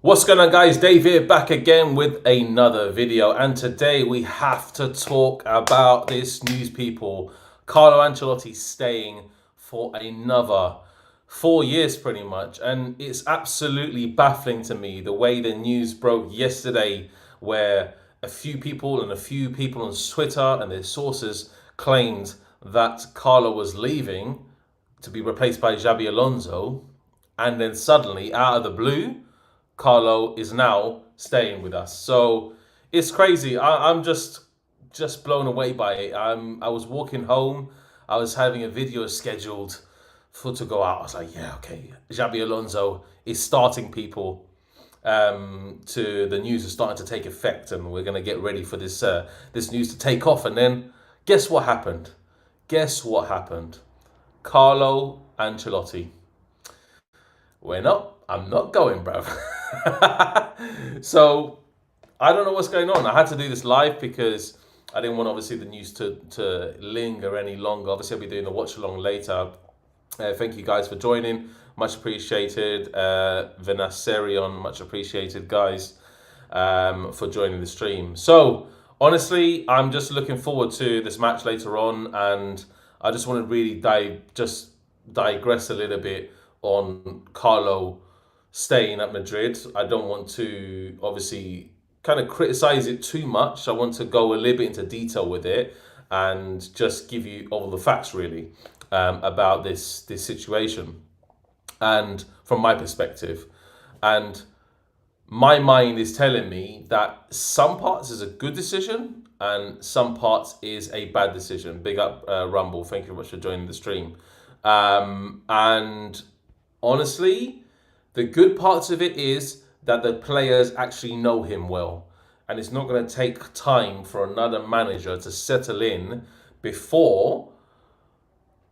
What's going on, guys? Dave here, back again with another video, and today we have to talk about this news, people. Carlo Ancelotti staying for another 4 years pretty much, and it's absolutely baffling to me the way the news broke yesterday, where a few people on Twitter and their sources claimed that Carlo was leaving to be replaced by Xabi Alonso, and then suddenly, out of the blue, Carlo is now staying with us. So it's crazy. I'm just blown away by it. I was walking home. I was having a video scheduled to go out. I was like, yeah, okay. Xabi Alonso is starting, people. To the news is starting to take effect, and we're gonna get ready for this news to take off. And then guess what happened? Guess what happened? Carlo Ancelotti. I'm not going, bruv. So I don't know what's going on. I had to do this live because I didn't want, obviously, the news to linger any longer. Obviously, I'll be doing the watch along later. Thank you guys for joining. Much appreciated. Venaserion, much appreciated, guys, for joining the stream. So honestly, I'm just looking forward to this match later on, and I just want to really digress a little bit on Carlo staying at Madrid. I don't want to obviously kind of criticize it too much. I want to go a little bit into detail with it and just give you all the facts, really, about this situation, and from my perspective. And my mind is telling me that some parts is a good decision and some parts is a bad decision. Big up, Rumble. Thank you very much for joining the stream. And honestly, the good parts of it is that the players actually know him well. And it's not going to take time for another manager to settle in before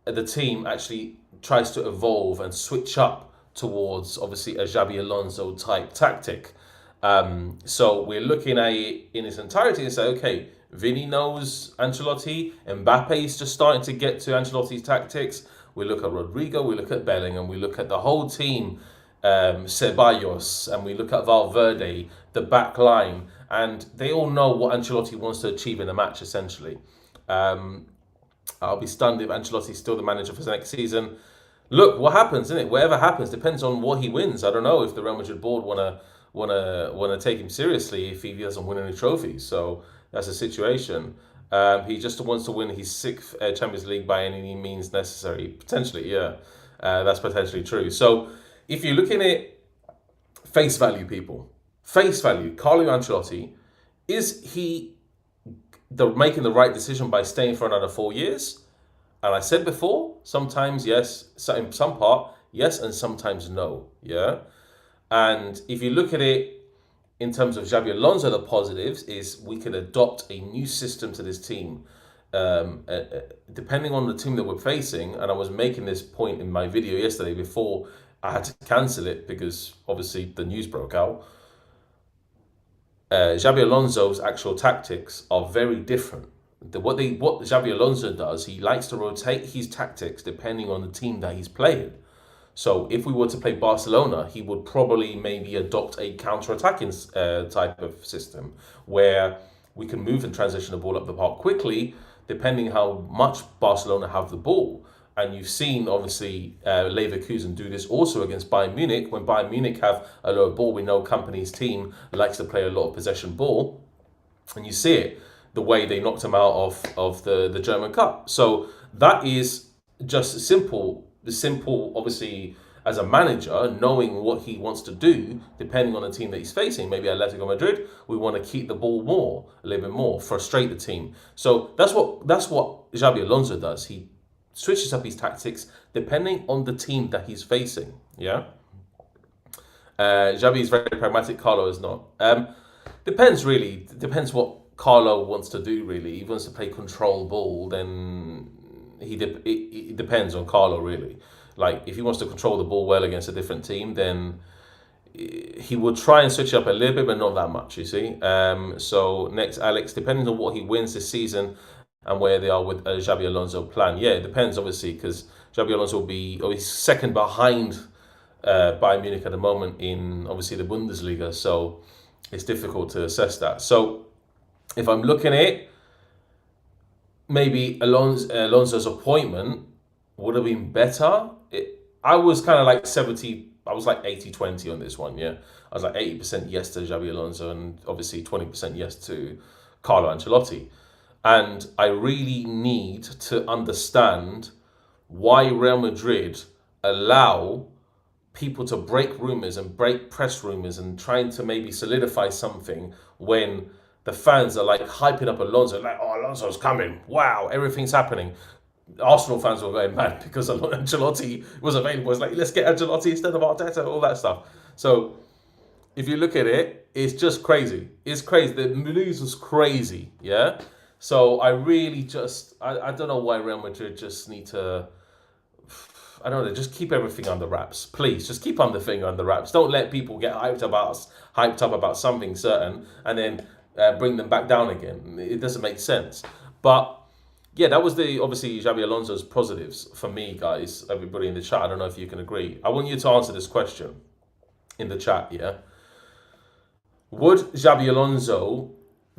the team actually tries to evolve and switch up towards, obviously, a Xabi Alonso type tactic. So we're looking at it in its entirety and say, okay, Vinny knows Ancelotti, Mbappe is just starting to get to Ancelotti's tactics. We look at Rodrigo, we look at Bellingham, we look at the whole team, Ceballos, and we look at Valverde, the back line, and they all know what Ancelotti wants to achieve in a match, essentially. I'll be stunned if Ancelotti's still the manager for the next season. Look, what happens, isn't it? Whatever happens depends on what he wins. I don't know if the Real Madrid board wanna take him seriously if he doesn't win any trophies. So that's the situation. He just wants to win his 6th Champions League by any means necessary. Potentially, yeah. That's potentially true. So if you're looking at face value, people, face value, Carlo Ancelotti, is he making the right decision by staying for another 4 years? And I said before, sometimes yes, in some part, yes, and sometimes no, yeah? And if you look at it in terms of Xabi Alonso, the positives is we can adopt a new system to this team. Depending on the team that we're facing, and I was making this point in my video yesterday before I had to cancel it because obviously the news broke out. Xabi Alonso's actual tactics are very different. What Xabi Alonso does, he likes to rotate his tactics depending on the team that he's playing. So if we were to play Barcelona, he would probably maybe adopt a counter-attacking type of system where we can move and transition the ball up the park quickly, depending how much Barcelona have the ball. And you've seen, obviously, Leverkusen do this also against Bayern Munich. When Bayern Munich have a low ball, we know Company's team likes to play a lot of possession ball. And you see it, the way they knocked him out of the German Cup. So that is just simple, obviously, as a manager, knowing what he wants to do, depending on the team that he's facing. Maybe Atletico Madrid, we want to keep the ball a little bit more, frustrate the team. So that's what Xabi Alonso does. He switches up his tactics depending on the team that he's facing. Yeah. Xabi is very pragmatic. Carlo is not. Depends, really. Depends what Carlo wants to do, really. If he wants to play control ball, then it depends on Carlo, really. Like, if he wants to control the ball well against a different team, then he will try and switch up a little bit, but not that much, you see. So next, Alex, depending on what he wins this season and where they are with a Xabi Alonso plan. Yeah, it depends, obviously, because Xabi Alonso will be he's second behind Bayern Munich at the moment in obviously the Bundesliga, so it's difficult to assess that. So if I'm looking at it, maybe Alonso's appointment would have been better. I was kind of like 70, I was like 80-20 on this one, yeah. I was like 80% yes to Xabi Alonso and obviously 20% yes to Carlo Ancelotti. And I really need to understand why Real Madrid allow people to break rumors and break press rumors and trying to maybe solidify something when the fans are like hyping up Alonso, like, oh, Alonso's coming. Wow, everything's happening. Arsenal fans were going mad because Ancelotti was available. It's like, let's get Ancelotti instead of Arteta, all that stuff. So if you look at it, it's just crazy. It's crazy. The news was crazy, yeah? So I really just, I don't know why Real Madrid just need to, I don't know, just keep everything under wraps. Please, just keep everything under wraps. Don't let people get hyped up about something certain and then bring them back down again. It doesn't make sense. But yeah, that was obviously Xabi Alonso's positives for me, guys. Everybody in the chat, I don't know if you can agree. I want you to answer this question in the chat, yeah?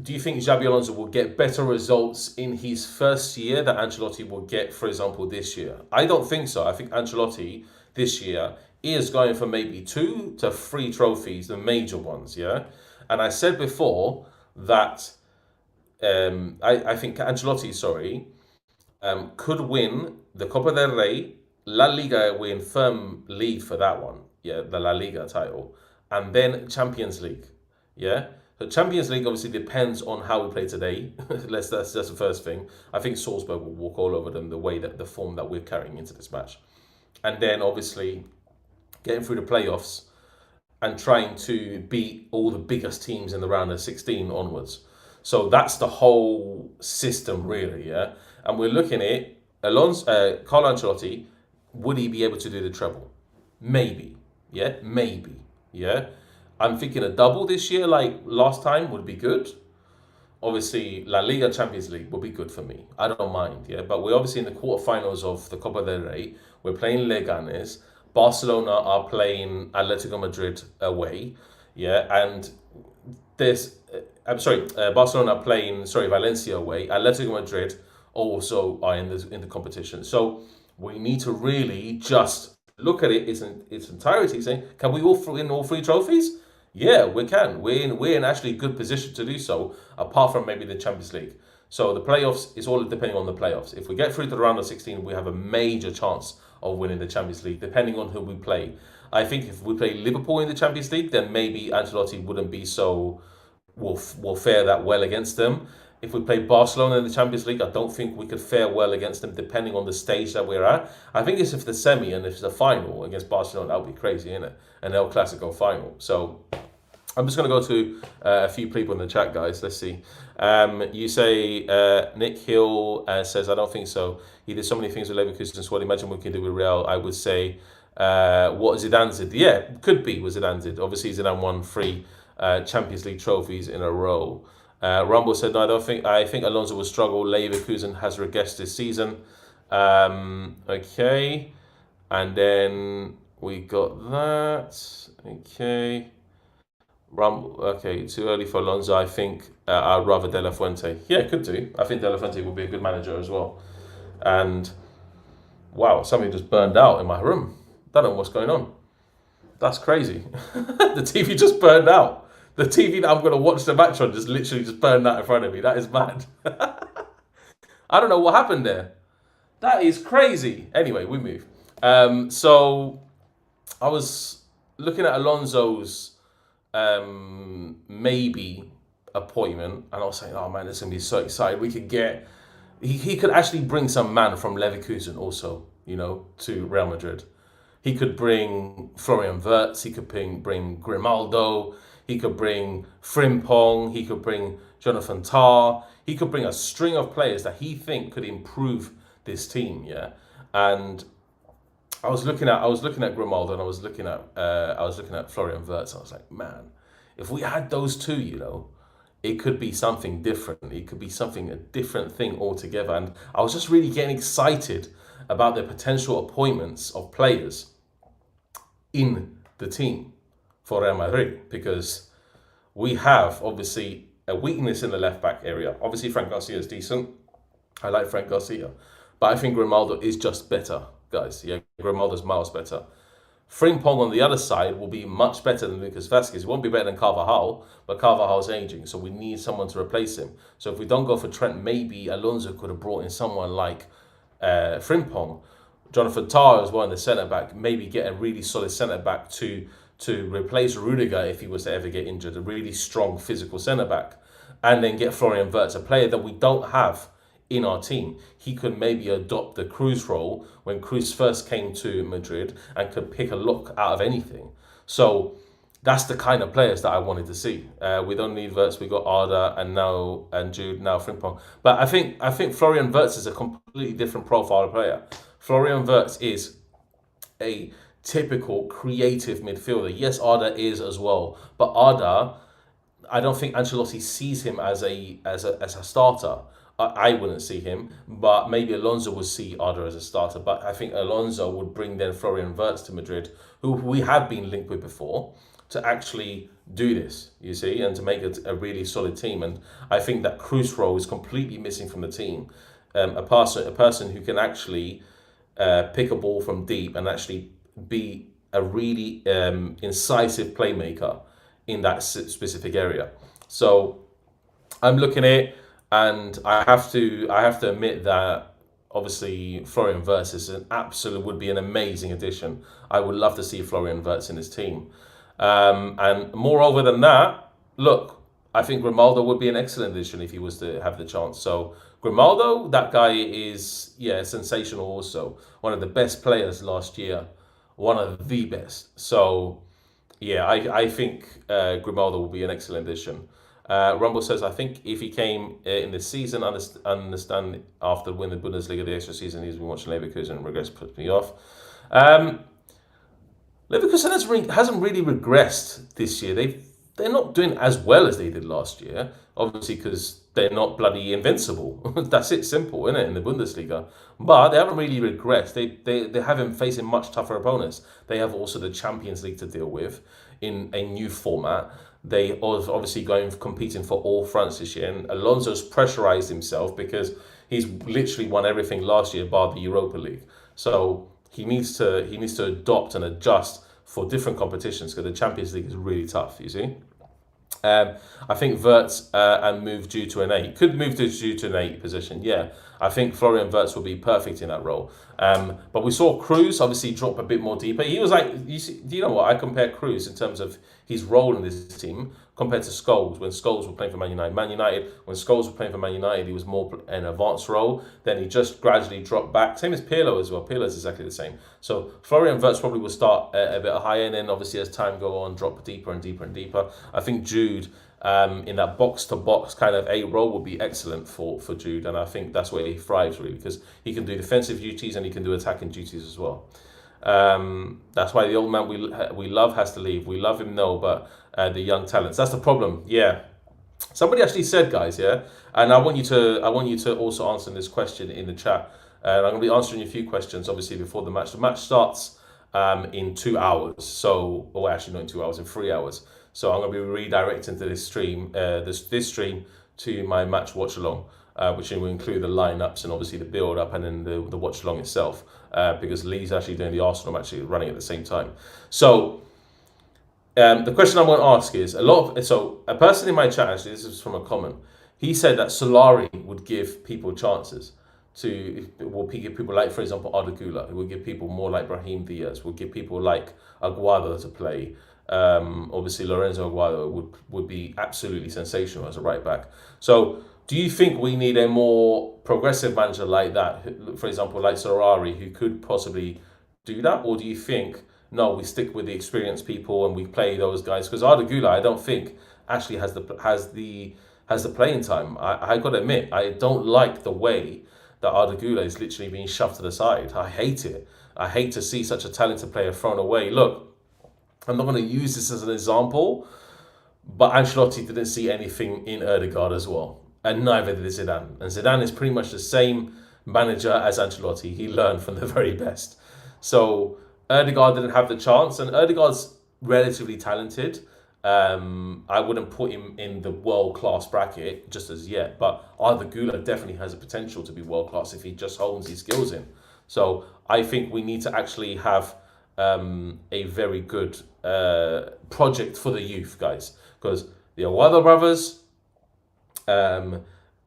Do you think Xabi Alonso will get better results in his first year than Ancelotti will get, for example, this year? I don't think so. I think Ancelotti this year is going for maybe 2 to 3 trophies, the major ones, yeah? And I said before that I think Ancelotti, could win the Copa del Rey, La Liga, win firm lead for that one, yeah, the La Liga title, and then Champions League, yeah. So Champions League obviously depends on how we play today. That's the first thing. I think Salzburg will walk all over them the form that we're carrying into this match, and then obviously getting through the playoffs and trying to beat all the biggest teams in the round of 16 onwards. So that's the whole system, really, yeah. And we're looking at Carlo Ancelotti. Would he be able to do the treble? Maybe, yeah, maybe, yeah. I'm thinking a double this year, like last time, would be good. Obviously, La Liga, Champions League would be good for me. I don't mind, yeah. But we're obviously in the quarterfinals of the Copa del Rey. We're playing Leganes. Barcelona are playing Atletico Madrid away, yeah. And Barcelona are playing, Valencia away. Atletico Madrid also are in the competition. So we need to really just look at it in its entirety, saying, can we all win all 3 trophies? Yeah, we can. We're in actually good position to do so, apart from maybe the Champions League. So the playoffs is all depending on the playoffs. If we get through to the round of 16, we have a major chance of winning the Champions League, depending on who we play. I think if we play Liverpool in the Champions League, then maybe Ancelotti wouldn't be so, will fare that well against them. If we play Barcelona in the Champions League, I don't think we could fare well against them, depending on the stage that we're at. I think it's if the semi and if the final against Barcelona, that would be crazy, isn't it? An El Clasico final. So I'm just going to go to a few people in the chat, guys. Let's see. You say Nick Hill says, I don't think so. He did so many things with Leverkusen, so what imagine we can do with Real. I would say what Zidane did. Yeah, could be what Zidane did. Obviously, Zidane won 3 Champions League trophies in a row. Rumble said, no, I think Alonso will struggle. Leverkusen has regressed this season. Okay. And then we got that. Okay. Okay, too early for Alonso. I think I'd rather De La Fuente. Yeah, could do. I think De La Fuente will be a good manager as well. And wow, something just burned out in my room. Don't know what's going on. That's crazy. The TV just burned out. The TV that I'm going to watch the match on just literally just burned out in front of me. That is mad. I don't know what happened there. That is crazy. Anyway, we move. So I was looking at Alonso's maybe appointment, and I was saying, oh man, this is going to be so exciting. We could get, he could actually bring some man from Leverkusen also, to Real Madrid. He could bring Florian Wirtz, he could bring Grimaldo, he could bring Frimpong, he could bring Jonathan Tah, he could bring a string of players that he think could improve this team, yeah. And I was looking at Grimaldo, and I was looking at Florian Wirtz. I was like, man, if we had those two, it could be something different. It could be a different thing altogether. And I was just really getting excited about the potential appointments of players. in the team for Real Madrid, because we have obviously a weakness in the left back area. Obviously, Frank Garcia is decent. I like Frank Garcia, but I think Grimaldo is just better, guys. Yeah, Grimaldo's miles better. Frimpong on the other side will be much better than Lucas Vazquez. He won't be better than Carvajal, but Carvajal's aging, so we need someone to replace him. So if we don't go for Trent, maybe Alonso could have brought in someone like Frimpong. Jonathan Tah as well in the centre-back, maybe get a really solid centre-back to replace Rudiger if he was to ever get injured, a really strong physical centre-back. And then get Florian Wirtz, a player that we don't have in our team. He could maybe adopt the Cruz role when Cruz first came to Madrid and could pick a look out of anything. So that's the kind of players that I wanted to see. We don't need Wirtz. We got Arda and Jude, now Frimpong. But I think Florian Wirtz is a completely different profile of player. Florian Wirtz is a typical creative midfielder. Yes, Arda is as well, but Arda, I don't think Ancelotti sees him as a starter. I wouldn't see him, but maybe Alonso would see Arda as a starter. But I think Alonso would bring then Florian Wirtz to Madrid, who we have been linked with before, to actually do this, you see, and to make it a really solid team. And I think that Cruz role is completely missing from the team. A person who can actually pick a ball from deep and actually be a really incisive playmaker in that specific area. So I'm looking at it, and I have to admit that obviously Florian Wirtz is would be an amazing addition. I would love to see Florian Wirtz in his team. And moreover than that, look, I think Grimaldo would be an excellent addition if he was to have the chance. So Grimaldo, that guy is sensational also. One of the best players last year. One of the best. So yeah, I think Grimaldo will be an excellent addition. Rumble says, I think if he came in this season, understand after winning the Bundesliga the extra season, he's been watching Leverkusen and regrets put me off. Leverkusen hasn't really regressed this year. They're not doing as well as they did last year, obviously because they're not bloody invincible. That's it, simple, isn't it, in the Bundesliga? But they haven't really regressed. They haven't facing much tougher opponents. They have also the Champions League to deal with in a new format. They are obviously competing for all fronts this year. And Alonso's pressurized himself because he's literally won everything last year bar the Europa League. So he needs to adopt and adjust for different competitions because the Champions League is really tough, you see. I think Wirtz and move due to an 8. Could move due to an 8 position, yeah. I think Florian Wirtz will be perfect in that role. But we saw Cruz obviously drop a bit more deeper. He was like, do you know what? I compare Cruz in terms of his role in this team compared to Scholes when Scholes were playing for Man United. When Scholes were playing for Man United, he was more an advanced role. Then he just gradually dropped back. Same as Pirlo as well. Pirlo is exactly the same. So Florian Wirtz probably will start a bit higher, and then obviously as time go on, drop deeper and deeper and deeper. I think Jude in that box-to-box kind of A role would be excellent for Jude, and I think that's where he thrives really, because he can do defensive duties and he can do attacking duties as well. That's why the old man we love has to leave. We love him, no, but the young talents. That's the problem. Yeah. Somebody actually said, guys, yeah, and I want you to also answer this question in the chat. And I'm going to be answering a few questions, obviously, before the match. The match starts in 2 hours. So, or actually not in 2 hours, in 3 hours. So I'm going to be redirecting to this stream, this stream to my match watch along, which will include the lineups and obviously the build up and then the watch along itself, because Lee's actually doing the Arsenal match running at the same time. So the question I want to ask is a person in my chat, actually, this is from a comment. He said that Solari would give people chances will give people like, for example, Arda Güler, who would give people more like Brahim Diaz, would give people like Aguado to play. Obviously Lorenzo Aguado would be absolutely sensational as a right back. So do you think we need a more progressive manager like that, for example like Solari, who could possibly do that? Or do you think no, we stick with the experienced people and we play those guys? Because Arda Güler, I don't think actually has the playing time. I got to admit, I don't like the way that Arda Güler is literally being shoved to the side. I hate it. I hate to see such a talented player thrown away. Look, I'm not going to use this as an example, but Ancelotti didn't see anything in Ødegaard as well, and neither did Zidane. And Zidane is pretty much the same manager as Ancelotti. He learned from the very best. So Ødegaard didn't have the chance, and Ødegaard's relatively talented. I wouldn't put him in the world-class bracket just as yet, but Arda Güler definitely has a potential to be world-class if he just hones his skills in. So I think we need to actually have a very good project for the youth, guys, because the Aguado brothers,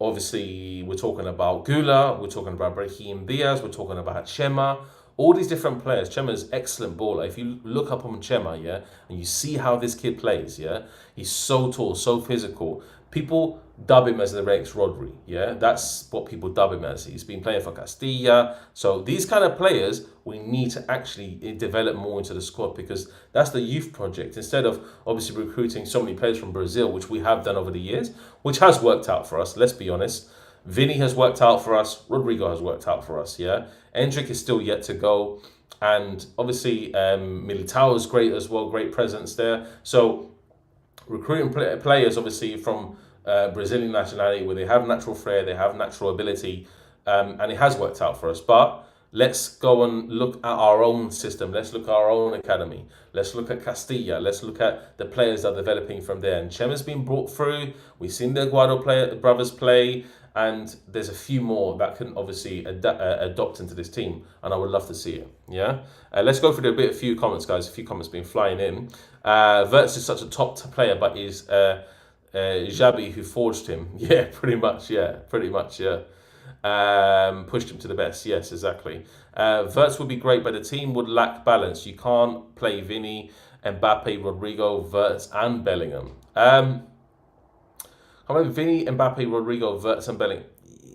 obviously we're talking about Güler, we're talking about Brahim Diaz, we're talking about Chema, all these different players. Chema's excellent baller. If you look up on Chema, yeah, and you see how this kid plays, yeah, he's so tall, so physical. People dub him as the Rex Rodri, yeah, that's what people dub him as. He's been playing for Castilla. So these kind of players, we need to actually develop more into the squad, because that's the youth project. Instead of obviously recruiting so many players from Brazil, which we have done over the years, which has worked out for us, let's be honest. Vinny has worked out for us. Rodrigo has worked out for us, yeah. Endrick is still yet to go. And obviously Militao is great as well, great presence there. So recruiting players obviously from Brazilian nationality, where they have natural flair, they have natural ability, and it has worked out for us. But let's go and look at our own system. Let's look at our own academy. Let's look at Castilla. Let's look at the players that are developing from there. And Chema's been brought through. We've seen the Aguado brothers play. And there's a few more that can obviously adopt into this team, and I would love to see it. Yeah, let's go through a few comments, guys. A few comments been flying in. Wirtz is such a top player, but is Xabi who forged him. Yeah, pretty much. Yeah, pushed him to the best. Yes, exactly. Wirtz would be great, but the team would lack balance. You can't play Vinny, Mbappe, Rodrigo, Wirtz, and Bellingham. How about Vinny, Mbappe, Rodrigo, Wirtz, and Bellingham?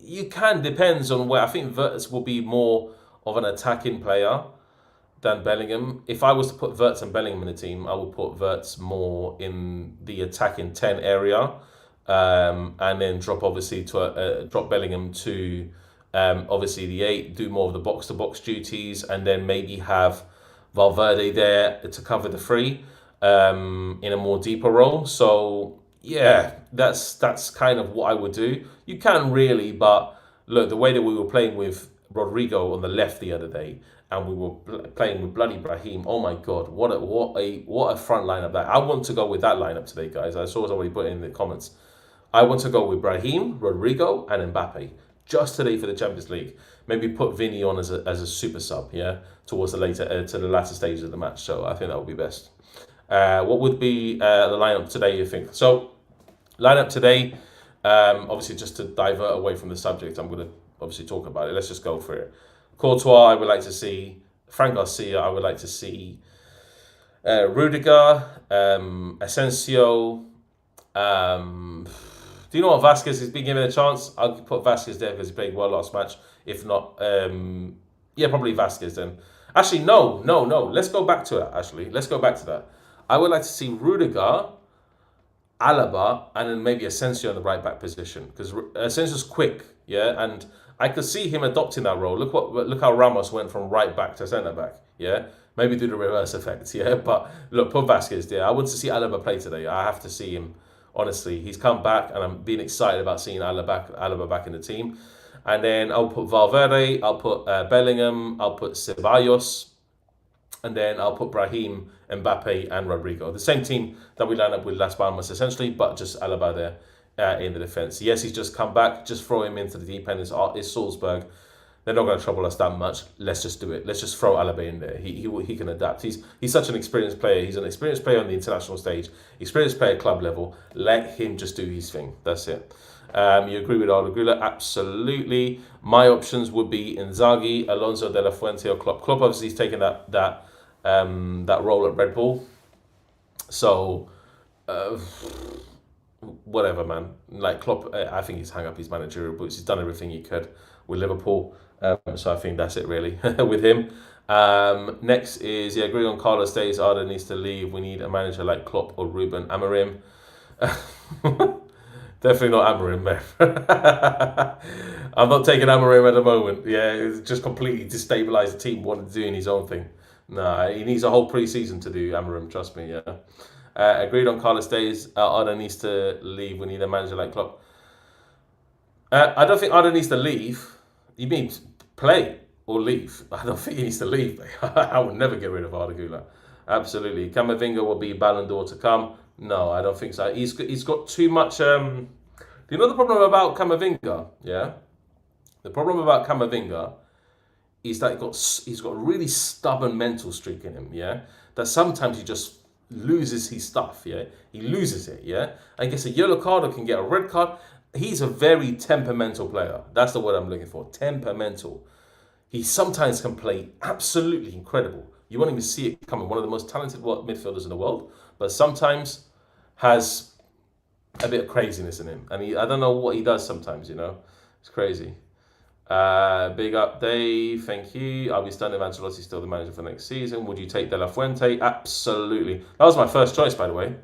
You can, depends on where. I think Wirtz will be more of an attacking player than Bellingham. If I was to put Wirtz and Bellingham in the team, I would put Wirtz more in the attacking 10 area, and then drop obviously to drop Bellingham to obviously the 8, do more of the box-to-box duties, and then maybe have Valverde there to cover the 3 in a more deeper role. So yeah, that's kind of what I would do. You can really, but look, the way that we were playing with Rodrigo on the left the other day, and we were playing with bloody Brahim. Oh my God, what a front lineup that. I want to go with that lineup today, guys. I saw somebody put it in the comments. I want to go with Brahim, Rodrigo, and Mbappe just today for the Champions League. Maybe put Vinny on as a super sub, yeah, towards the latter stages of the match. So I think that would be best. What would be the lineup today, you think? So, lineup today, obviously just to divert away from the subject, I'm going to obviously talk about it. Let's just go for it. Courtois, I would like to see. Frank Garcia, I would like to see. Rudiger, Asensio. Do you know what? Vasquez has been given a chance. I'll put Vasquez there because he played well last match. If not, yeah, probably Vasquez then. Actually, no. Let's go back to that, Let's go back to that. I would like to see Rudiger, Alaba, and then maybe Asensio in the right back position, because Asensio's quick, yeah, and I could see him adopting that role. Look how Ramos went from right back to centre back, yeah. Maybe do the reverse effect, yeah. But look, put Vasquez there. I want to see Alaba play today. I have to see him. Honestly, he's come back, and I'm being excited about seeing Alaba back in the team. And then I'll put Valverde. I'll put Bellingham. I'll put Ceballos. And then I'll put Brahim, Mbappe, and Rodrigo. The same team that we lined up with Las Palmas, essentially, but just Alaba there in the defence. Yes, he's just come back. Just throw him into the deep end. It's Salzburg. They're not going to trouble us that much. Let's just do it. Let's just throw Alaba in there. He can adapt. He's such an experienced player. He's an experienced player on the international stage. Experienced player at club level. Let him just do his thing. That's it. You agree with Arda Güler? Absolutely. My options would be Inzaghi, Alonso, De La Fuente, or Klopp. Klopp obviously he's taken that role at Red Bull. So, whatever, man. Like Klopp, I think he's hung up his managerial boots. He's done everything he could with Liverpool. So I think that's it really with him. Next is, yeah, agree on Carlos days. Arda needs to leave. We need a manager like Klopp or Ruben Amorim. Definitely not Amorim, man. I'm not taking Amorim at the moment. Yeah, it's just completely destabilised the team, wanting to do his own thing. Nah, he needs a whole pre-season to do Amorim, trust me, yeah. Agreed on Carlos days. Arda needs to leave. We need a manager like Klopp. I don't think Arda needs to leave. You mean play? or leave. I don't think he needs to leave. I would never get rid of Arda Güler. Absolutely. Camavinga will be Ballon d'Or to come. No, I don't think so. He's got too much. Do you know the problem about Camavinga? Yeah, the problem about Camavinga is that he's got a really stubborn mental streak in him. Yeah, that sometimes he just loses his stuff. Yeah, he loses it. Yeah, and gets a yellow card or can get a red card. He's a very temperamental player. That's the word I'm looking for. Temperamental. He sometimes can play absolutely incredible. You won't even see it coming. One of the most talented midfielders in the world, but sometimes has a bit of craziness in him. And I don't know what he does sometimes, It's crazy. Big up, Dave. Thank you. I'll be stunned if Ancelotti's still the manager for next season. Would you take De La Fuente? Absolutely. That was my first choice, by the way.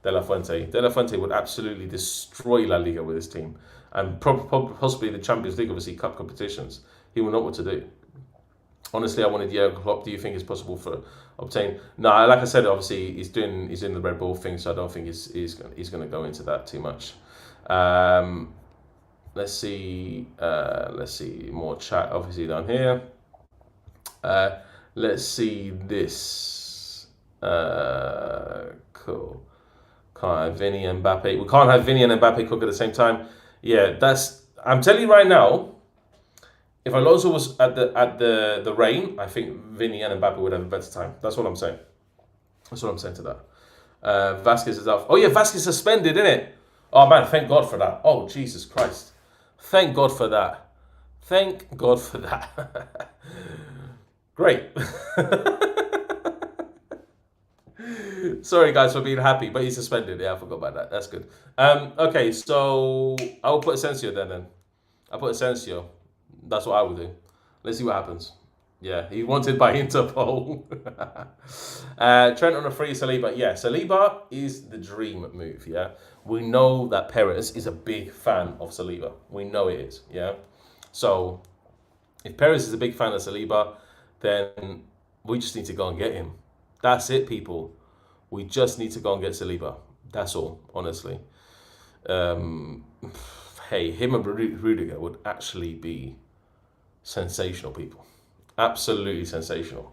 De La Fuente. De La Fuente would absolutely destroy La Liga with his team. And possibly the Champions League, obviously, cup competitions. He will know what to do. Honestly, I wanted Jurgen Klopp. Do you think it's possible for obtain? No, like I said, obviously he's doing the Red Bull thing, so I don't think he's going to go into that too much. Let's see more chat. Obviously down here. Let's see this. Cool. Can't have Vinny and Mbappe. We can't have Vinny and Mbappe cook at the same time. Yeah, I'm telling you right now. If Alonso was at the reign, I think Vinny and Mbappe would have a better time. That's what I'm saying. That's what I'm saying to that. Vasquez is out. Oh yeah, Vasquez suspended, isn't it? Oh man, thank God for that. Oh Jesus Christ. Thank God for that. Thank God for that. Great. Sorry guys for being happy, but he's suspended. Yeah, I forgot about that. That's good. Okay, so I will put Asensio then. I'll put Asensio. That's what I would do. Let's see what happens. Yeah, he's wanted by Interpol. Trent on a free, Saliba. Yeah, Saliba is the dream move, yeah. We know that Perez is a big fan of Saliba. We know it is, yeah. So, if Perez is a big fan of Saliba, then we just need to go and get him. That's it, people. We just need to go and get Saliba. That's all, honestly. Hey, him and Rudiger would actually be sensational, people. Absolutely sensational.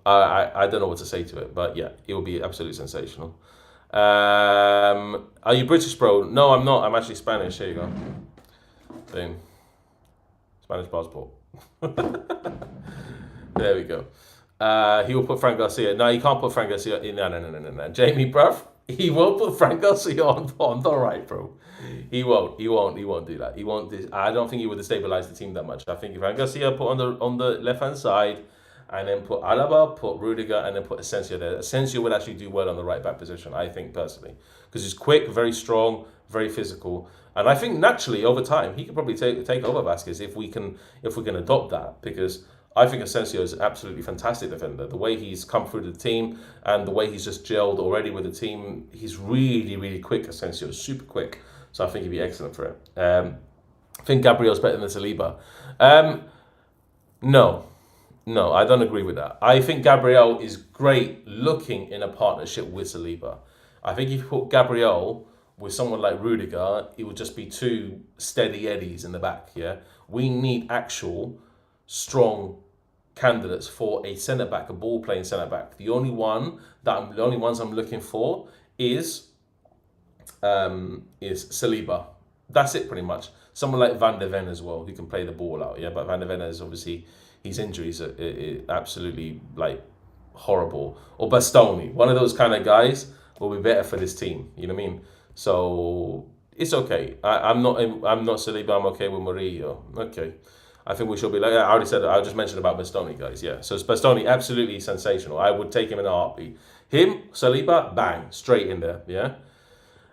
I don't know what to say to it, but yeah, it will be absolutely sensational. Are you British, bro? No, I'm not. I'm actually Spanish. Here you go. Boom. Spanish passport. There we go. He will put Frank Garcia. No, he can't put Frank Garcia in. No. Jamie, bruv. He won't put Frank Garcia on the right, bro. He won't do that. He won't. I don't think he would destabilize the team that much. I think if Frank Garcia put on the left hand side, and then put Alaba, put Rudiger, and then put Asensio there. Asensio would actually do well on the right back position, I think personally, because he's quick, very strong, very physical, and I think naturally over time he could probably take over Vasquez if we can adopt that, because I think Asensio is an absolutely fantastic defender. The way he's come through the team and the way he's just gelled already with the team, he's really, really quick. Asensio is super quick, so I think he'd be excellent for it. I think Gabriel's better than Saliba. No, I don't agree with that. I think Gabriel is great looking in a partnership with Saliba. I think if you put Gabriel with someone like Rudiger, it would just be two steady eddies in the back, yeah? We need actual strong candidates for a centre-back, a ball-playing centre-back. The only ones I'm looking for is Saliba. That's it pretty much. Someone like Van der Ven as well, who can play the ball out, yeah? But Van der Ven is obviously... his injuries are absolutely like horrible. Or Bastoni, one of those kind of guys will be better for this team. You know what I mean? So it's okay. I'm not Saliba. I'm okay with Murillo. Okay, I think we should be like I already said. I just mentioned about Bastoni, guys. Yeah. So Bastoni, absolutely sensational. I would take him in a heartbeat. Him, Saliba, bang, straight in there. Yeah.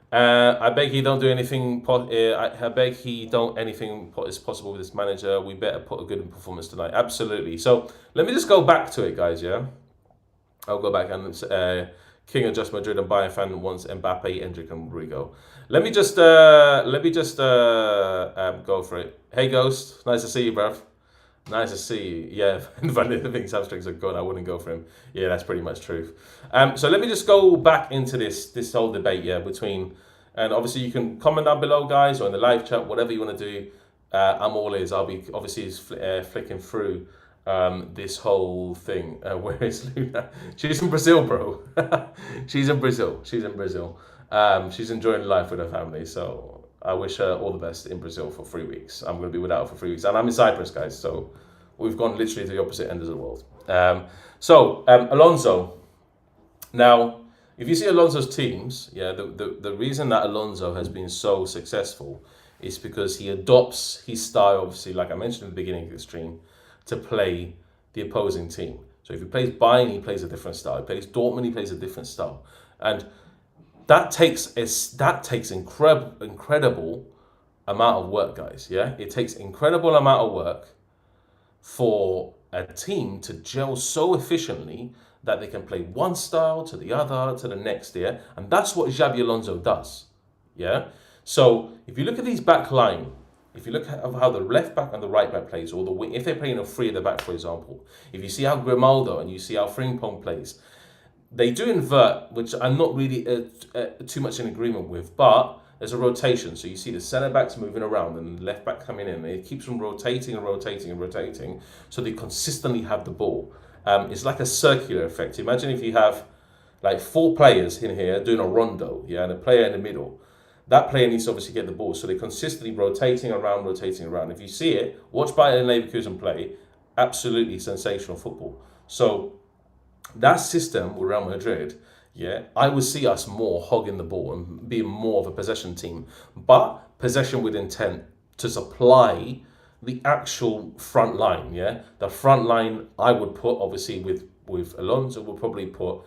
I beg he don't do anything. I beg he don't anything is possible with this manager. We better put a good performance tonight. Absolutely. So let me just go back to it, guys. Yeah, I'll go back and King of Just Madrid and Bayern fan wants Mbappe, Endrick, and Rodrigo. Let me just go for it. Hey Ghost, nice to see you, bruv. Nice to see you. Yeah, if I didn't think hamstrings are gone, I wouldn't go for him. Yeah, that's pretty much truth. So let me just go back into this whole debate, yeah, between, and obviously you can comment down below, guys, or in the live chat, whatever you want to do. I'm all ears. I'll be obviously flicking through this whole thing. Where is Luna? She's in Brazil, bro. She's in Brazil. She's enjoying life with her family. So I wish her all the best in Brazil for 3 weeks. I'm going to be without her for 3 weeks. And I'm in Cyprus, guys. So we've gone literally to the opposite end of the world. Alonso. Now, if you see Alonso's teams, the reason that Alonso has been so successful is because he adopts his style, obviously, like I mentioned at the beginning of the stream, to play the opposing team. So if he plays Bayern, he plays a different style. He plays Dortmund, he plays a different style. And that takes incredible amount of work, guys. Yeah, it takes incredible amount of work for a team to gel so efficiently that they can play one style to the other to the next. Yeah, and that's what Xabi Alonso does. Yeah. So if you look at these back line, if you look at how the left back and the right back plays, or the wing, if they're playing a three at the back, for example, if you see how Grimaldo and you see how Frimpong plays, they do invert, which I'm not really too much in agreement with, but there's a rotation. So you see the centre backs moving around and the left back coming in, and it keeps them rotating and rotating and rotating, so they consistently have the ball. It's like a circular effect. Imagine if you have like 4 players in here doing a rondo, and a player in the middle. That player needs to obviously get the ball, so they're consistently rotating around. If you see it, watch Bayer Leverkusen play, absolutely sensational football. So that system with Real Madrid, I would see us more hogging the ball and being more of a possession team, but possession with intent to supply the actual front line. The front line I would put, obviously, with Alonso, would probably put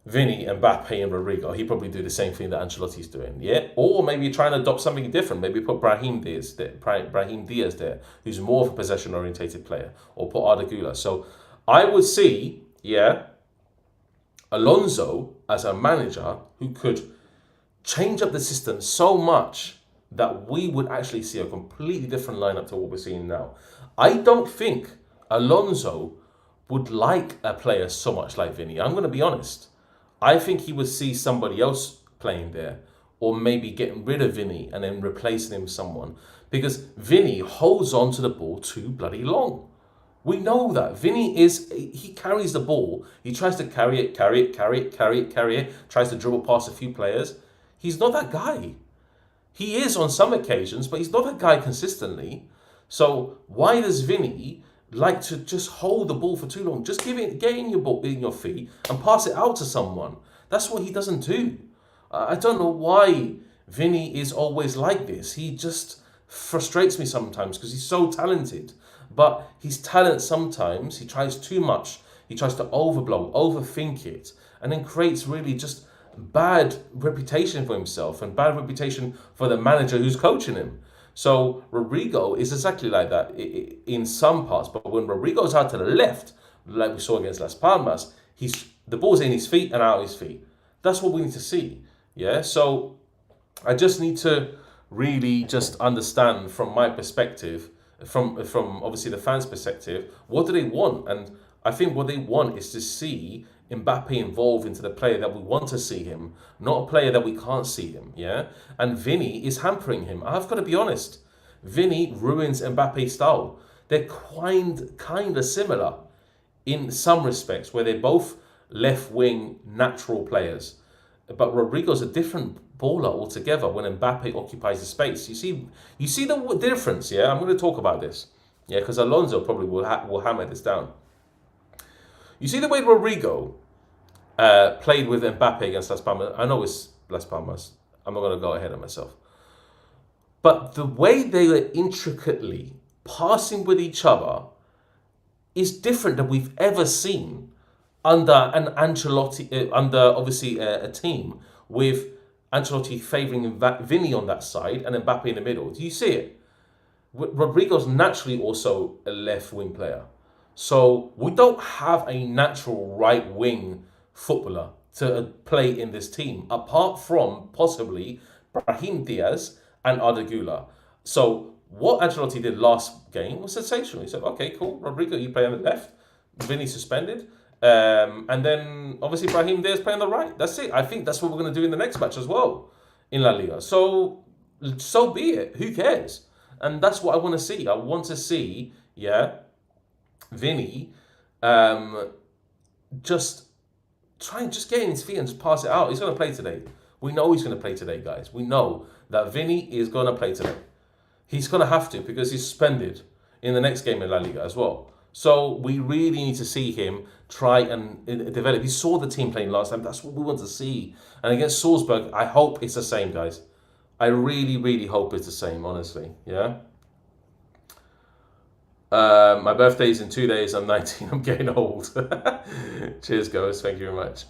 Vinny, Mbappe, and Rodrigo. He probably do the same thing that Ancelotti's doing, or maybe try and adopt something different. Maybe put Brahim Diaz there, who's more of a possession-orientated player, or put Arda Güler. So I would see, Alonso as a manager who could change up the system so much that we would actually see a completely different lineup to what we're seeing now. I don't think Alonso would like a player so much like Vinny. I'm going to be honest. I think he would see somebody else playing there, or maybe getting rid of Vinny and then replacing him with someone, because Vinny holds on to the ball too bloody long. We know that. He carries the ball. He tries to carry it, tries to dribble past a few players. He's not that guy. He is on some occasions, but he's not that guy consistently. So why does Vinny like to just hold the ball for too long? Just get in your feet and pass it out to someone. That's what he doesn't do. I don't know why Vinny is always like this. He just frustrates me sometimes because he's so talented. But his talent sometimes, he tries too much. He tries to overthink it, and then creates really just bad reputation for himself and bad reputation for the manager who's coaching him. So Rodrigo is exactly like that in some parts, but when Rodrigo's out to the left, like we saw against Las Palmas, the ball's in his feet and out of his feet. That's what we need to see. So I just need to really just understand from my perspective, from obviously the fans' perspective, what do they want? And I think what they want is to see Mbappe involved into the player that we want to see him, not a player that we can't see him. And Vinny is hampering him. I've got to be honest. Vinny ruins Mbappe's style. They're kind of similar in some respects, where they're both left wing natural players. But Rodrigo's a different baller altogether when Mbappe occupies the space. You see the difference. I'm going to talk about this. Because Alonso probably will hammer this down. You see the way Rodrigo played with Mbappe against Las Palmas. I know it's Las Palmas. I'm not going to go ahead of myself. But the way they are intricately passing with each other is different than we've ever seen under an Ancelotti, under obviously a team with Ancelotti favouring Vinny on that side and Mbappe in the middle. Do you see it? Rodrigo's naturally also a left wing player. So we don't have a natural right wing footballer to play in this team, apart from possibly Brahim Diaz and Arda Güler. So what Ancelotti did last game was sensational. He said, okay, cool, Rodrigo, you play on the left, Vinny suspended, and then obviously Brahim Diaz play on the right. That's it. I think that's what we're going to do in the next match as well in La Liga. So be it. Who cares? And that's what I want to see. I want to see, Vinny, just just get in his feet and just pass it out. He's going to play today. We know he's going to play today, guys. We know that Vinny is going to play today. He's going to have to because he's suspended in the next game in La Liga as well. So we really need to see him try and develop. He saw the team playing last time. That's what we want to see. And against Salzburg, I hope it's the same, guys. I really, really hope it's the same, honestly. Yeah. My birthday is in 2 days. I'm 19. I'm getting old. Cheers, guys. Thank you very much.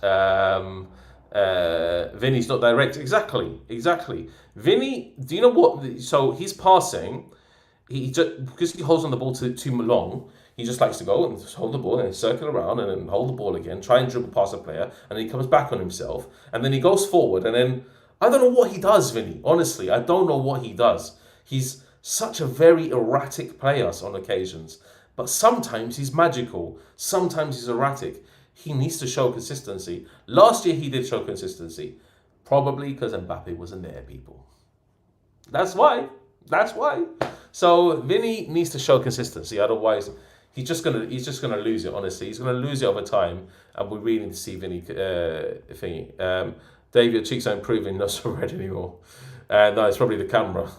Vinny's not direct. Exactly. Vinny, do you know what? So he's passing. He just, because he holds on the ball too long, he just likes to go and just hold the ball and then circle around and then hold the ball again, try and dribble past a player, and then he comes back on himself, and then he goes forward, and then I don't know what he does, Vinny. Honestly, I don't know what he does. He's such a very erratic player on occasions, but sometimes he's magical, sometimes he's erratic. He needs to show consistency. Last year he did show consistency, probably because Mbappe wasn't there, people. That's why. So Vinny needs to show consistency, otherwise he's just gonna lose it. Honestly, he's gonna lose it over time, and we really need to see Vinny thingy. Dave, your cheeks are improving, not so red anymore. No, it's probably the camera.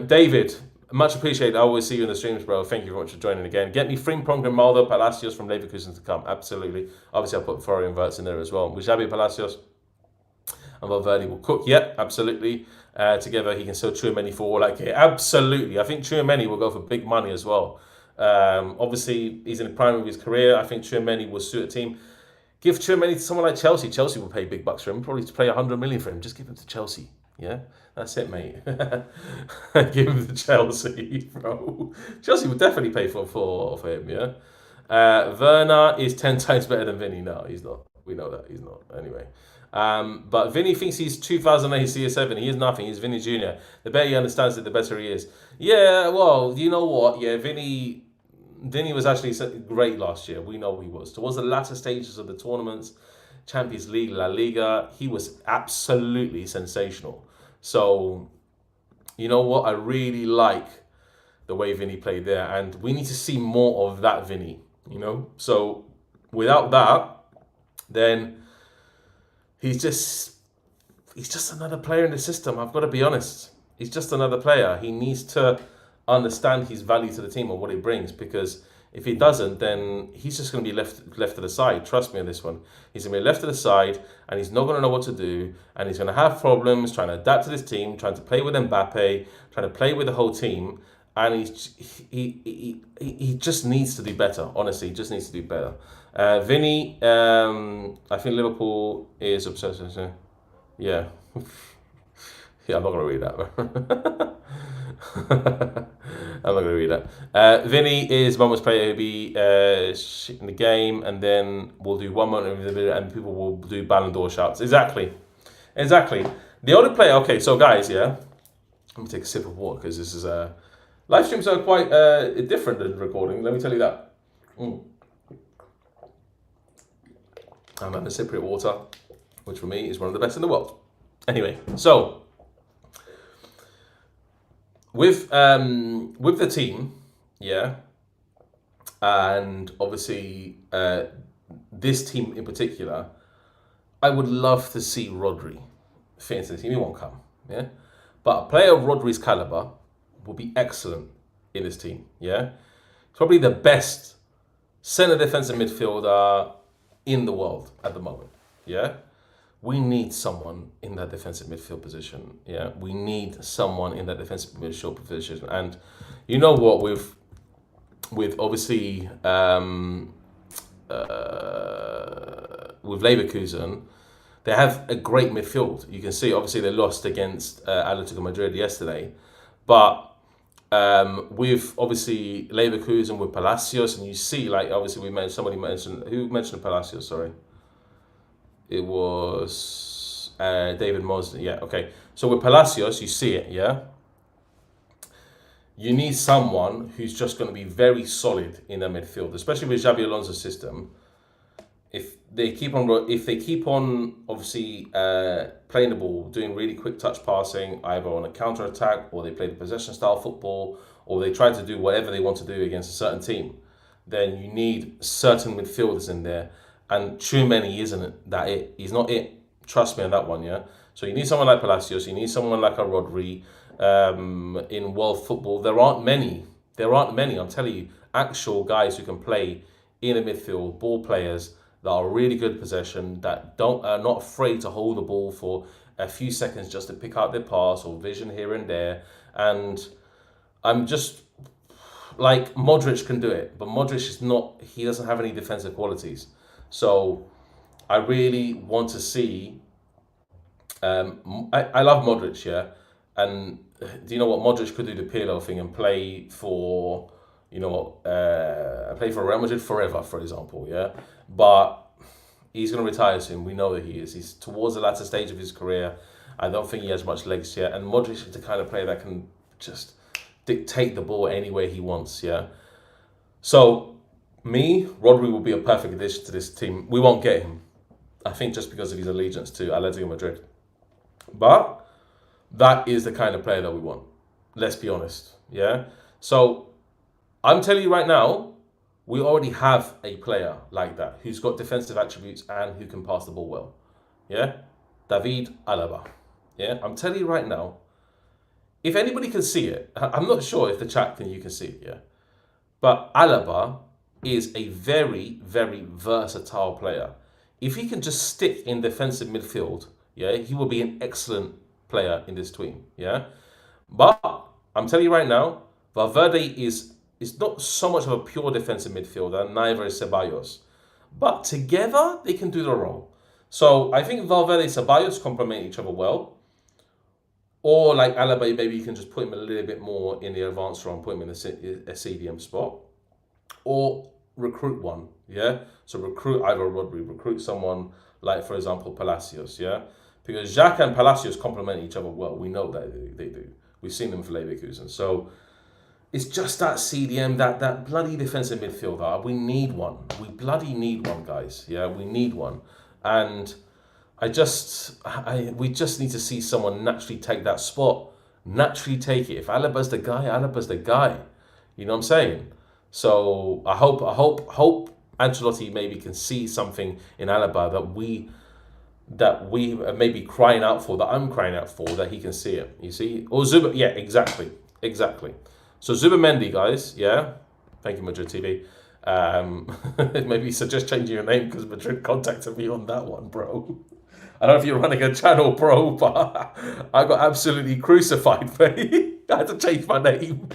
David, much appreciated. I always see you in the streams, bro. Thank you very much for joining again. Get me Frimpong, Grimaldo, Palacios from Leverkusen to come. Absolutely. Obviously, I'll put Florian Wirtz in there as well. With Xabi Palacios and Valverde will cook. Yep, absolutely. Together, he can sell Tchouaméni for all like it. Absolutely. I think Tchouaméni will go for big money as well. Obviously, he's in the prime of his career. I think Tchouaméni will suit a team. Give Tchouaméni to someone like Chelsea. Chelsea will pay big bucks for him. Probably to pay 100 million for him. Just give him to Chelsea. Yeah, that's it, mate. Give him to Chelsea, bro. Chelsea would definitely pay for him. Yeah. Werner is 10 times better than Vinny. No, he's not. We know that he's not. Anyway. But Vinny thinks he's 2008 CS7. He is nothing. He's Vinny Jr. The better he understands it, the better he is. Yeah, well, you know what? Yeah, Vinny was actually great last year. We know he was. Towards the latter stages of the tournaments, Champions League, La Liga, he was absolutely sensational. So, you know what? I really like the way Vinny played there. And we need to see more of that Vinny, you know? So, without that, then he's just another player in the system. I've got to be honest. He's just another player. He needs to understand his value to the team and what it brings, because if he doesn't, then he's just going to be left to the side. Trust me on this one. He's going to be left to the side, and he's not going to know what to do, and he's going to have problems trying to adapt to this team, trying to play with Mbappe, trying to play with the whole team, and he just needs to do better. Honestly, he just needs to do better. Vinny, I think Liverpool is obsessed with him. Yeah. Yeah, I'm not going to read that. I'm not going to read that. Vinny is one most player who'll be shit in the game, and then we'll do 1 month of the video, and people will do Ballon d'Or shouts. Exactly. The only player, okay, so guys, yeah, let me take a sip of water, because this is live streams are quite different than recording, let me tell you that. I'm having a Cypriot water, which for me is one of the best in the world. Anyway, so with the team, yeah, and obviously this team in particular, I would love to see Rodri fit into the team. He won't come, yeah, but a player of Rodri's caliber will be excellent in this team, yeah. Probably the best centre defensive midfielder in the world at the moment, yeah. We need someone in that defensive midfield position, yeah. We need someone in that defensive midfield position, and you know what? With obviously with Leverkusen, they have a great midfield. You can see obviously they lost against Atletico Madrid yesterday, but with obviously Leverkusen with Palacios, and you see like obviously who mentioned Palacios? Sorry, it was David Mosley. Yeah, okay. So with Palacios, you see it. Yeah, you need someone who's just going to be very solid in the midfield, especially with Xabi Alonso's system. If they keep on obviously playing the ball, doing really quick touch passing, either on a counter attack, or they play the possession style football, or they try to do whatever they want to do against a certain team, then you need certain midfielders in there. And Tchouaméni isn't that it. He's not it. Trust me on that one, yeah? So you need someone like Palacios, you need someone like a Rodri. In world football, there aren't many. I'm telling you, actual guys who can play in a midfield, ball players that are really good possession, that are not afraid to hold the ball for a few seconds just to pick out their pass or vision here and there. And I'm just like, Modric can do it, but Modric is not. He doesn't have any defensive qualities. So I really want to see. I love Modric, yeah. And do you know what? Modric could do the Pirlo thing and play for, play for Real Madrid forever, for example, yeah? But he's going to retire soon. We know that he is. He's towards the latter stage of his career. I don't think he has much legs yet. And Modric is the kind of player that can just dictate the ball any way he wants, yeah? So, Rodri will be a perfect addition to this team. We won't get him, I think, just because of his allegiance to Atletico Madrid. But that is the kind of player that we want. Let's be honest, yeah? So, I'm telling you right now, we already have a player like that who's got defensive attributes and who can pass the ball well, yeah? David Alaba, yeah? I'm telling you right now, if anybody can see it, I'm not sure if the chat you can see it, yeah? But Alaba is a very, very versatile player. If he can just stick in defensive midfield, yeah, he will be an excellent player in this team, yeah? But I'm telling you right now, Valverde is not so much of a pure defensive midfielder, neither is Ceballos. But together, they can do the role. So I think Valverde and Ceballos complement each other well. Or like Alaba, maybe you can just put him a little bit more in the advanced role and put him in a CDM spot. Or recruit one, yeah? So recruit either Rodri, recruit someone like, for example, Palacios, yeah? Because Xhaka and Palacios complement each other well. We know that they do. We've seen them for Leverkusen. So it's just that CDM, that bloody defensive midfielder. We need one. We bloody need one, guys. Yeah, we need one. And we just need to see someone naturally take that spot. Naturally take it. If Alaba's the guy, Alaba's the guy. You know what I'm saying? So I hope Ancelotti maybe can see something in Alaba that we may be crying out for, that I'm crying out for, that he can see it. You see? Or Zuba, yeah, exactly. So Zubimendi, guys, yeah. Thank you, Madrid TV. Maybe suggest changing your name because Madrid contacted me on that one, bro. I don't know if you're running a channel, bro, but I got absolutely crucified, mate. I had to change my name.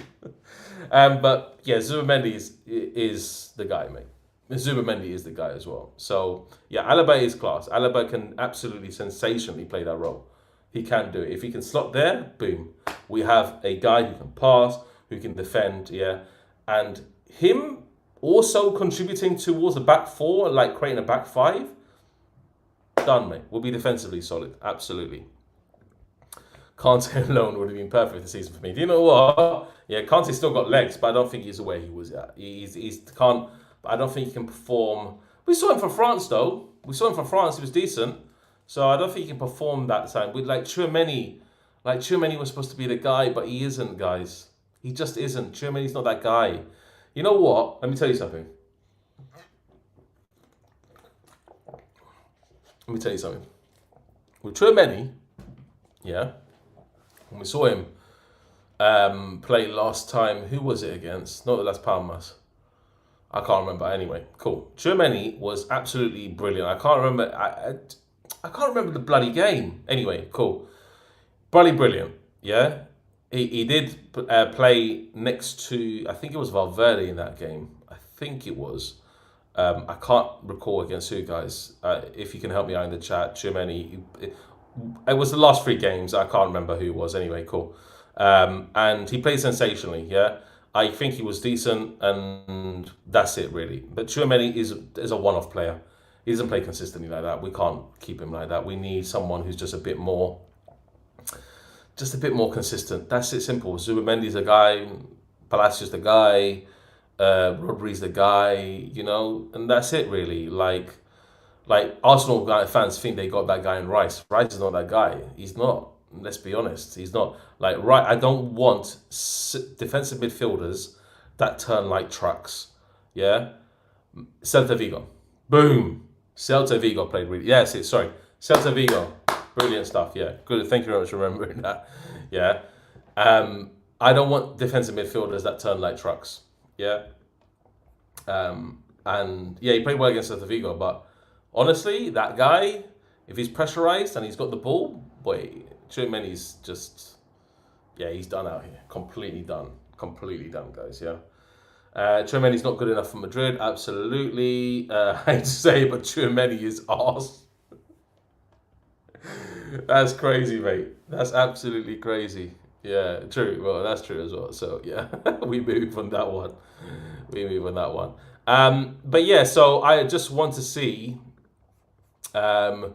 But yeah, Zubimendi is the guy, mate. Zubimendi is the guy as well. So yeah, Alaba is class. Alaba can absolutely sensationally play that role. He can do it. If he can slot there, boom. We have a guy who can pass, who can defend, yeah. And him also contributing towards a back four, like creating a back five, done, mate. We'll be defensively solid, absolutely. Kante alone would have been perfect this season for me. Do you know what? Yeah, Kante's still got legs, but I don't think he's where he was at. He's can't. But I don't think he can perform. We saw him for France, though. He was decent. So I don't think he can perform that time. With like Tchouaméni was supposed to be the guy, but he isn't, guys. He just isn't. Tchouaméni's not that guy. You know what? Let me tell you something. With Tchouaméni, yeah, when we saw him play last time, who was it against? Not Las Palmas. I can't remember. Anyway, cool. Tchouaméni was absolutely brilliant. I can't remember. I can't remember the bloody game. Anyway, cool. Bloody brilliant. Yeah, he did play next to, I think it was Valverde in that game. I think it was. I can't recall against who, guys. If you can help me out in the chat, Tchouaméni. It was the last 3 games. I can't remember who it was. Anyway, cool. And he played sensationally. Yeah. I think he was decent, and that's it, really. But Tchouaméni is a one-off player. He doesn't play consistently like that. We can't keep him like that. We need someone who's just a bit more consistent. That's it, simple. Zubimendi's the guy, Palacios the guy, Rodri's the guy, you know, and that's it, really. Like Arsenal fans think they got that guy in Rice. Rice is not that guy. He's not. Let's be honest. He's not like right. I don't want defensive midfielders that turn like trucks. Yeah. Celta Vigo. Boom. Celta Vigo played really. Yes, sorry. Celta Vigo. Brilliant stuff. Yeah. Good. Thank you very much for remembering that. Yeah. I don't want defensive midfielders that turn like trucks. Yeah. And yeah, he played well against Celta Vigo, but honestly, that guy, if he's pressurized and he's got the ball, boy, Tchouameni's just, yeah, he's done out here. Completely done, guys. Yeah. Tchouameni's not good enough for Madrid. Absolutely. I hate to say it, but Tchouameni is arse. That's crazy, mate. That's absolutely crazy. Yeah, true. Well, that's true as well. So yeah, we move on that one. But yeah, so I just want to see Real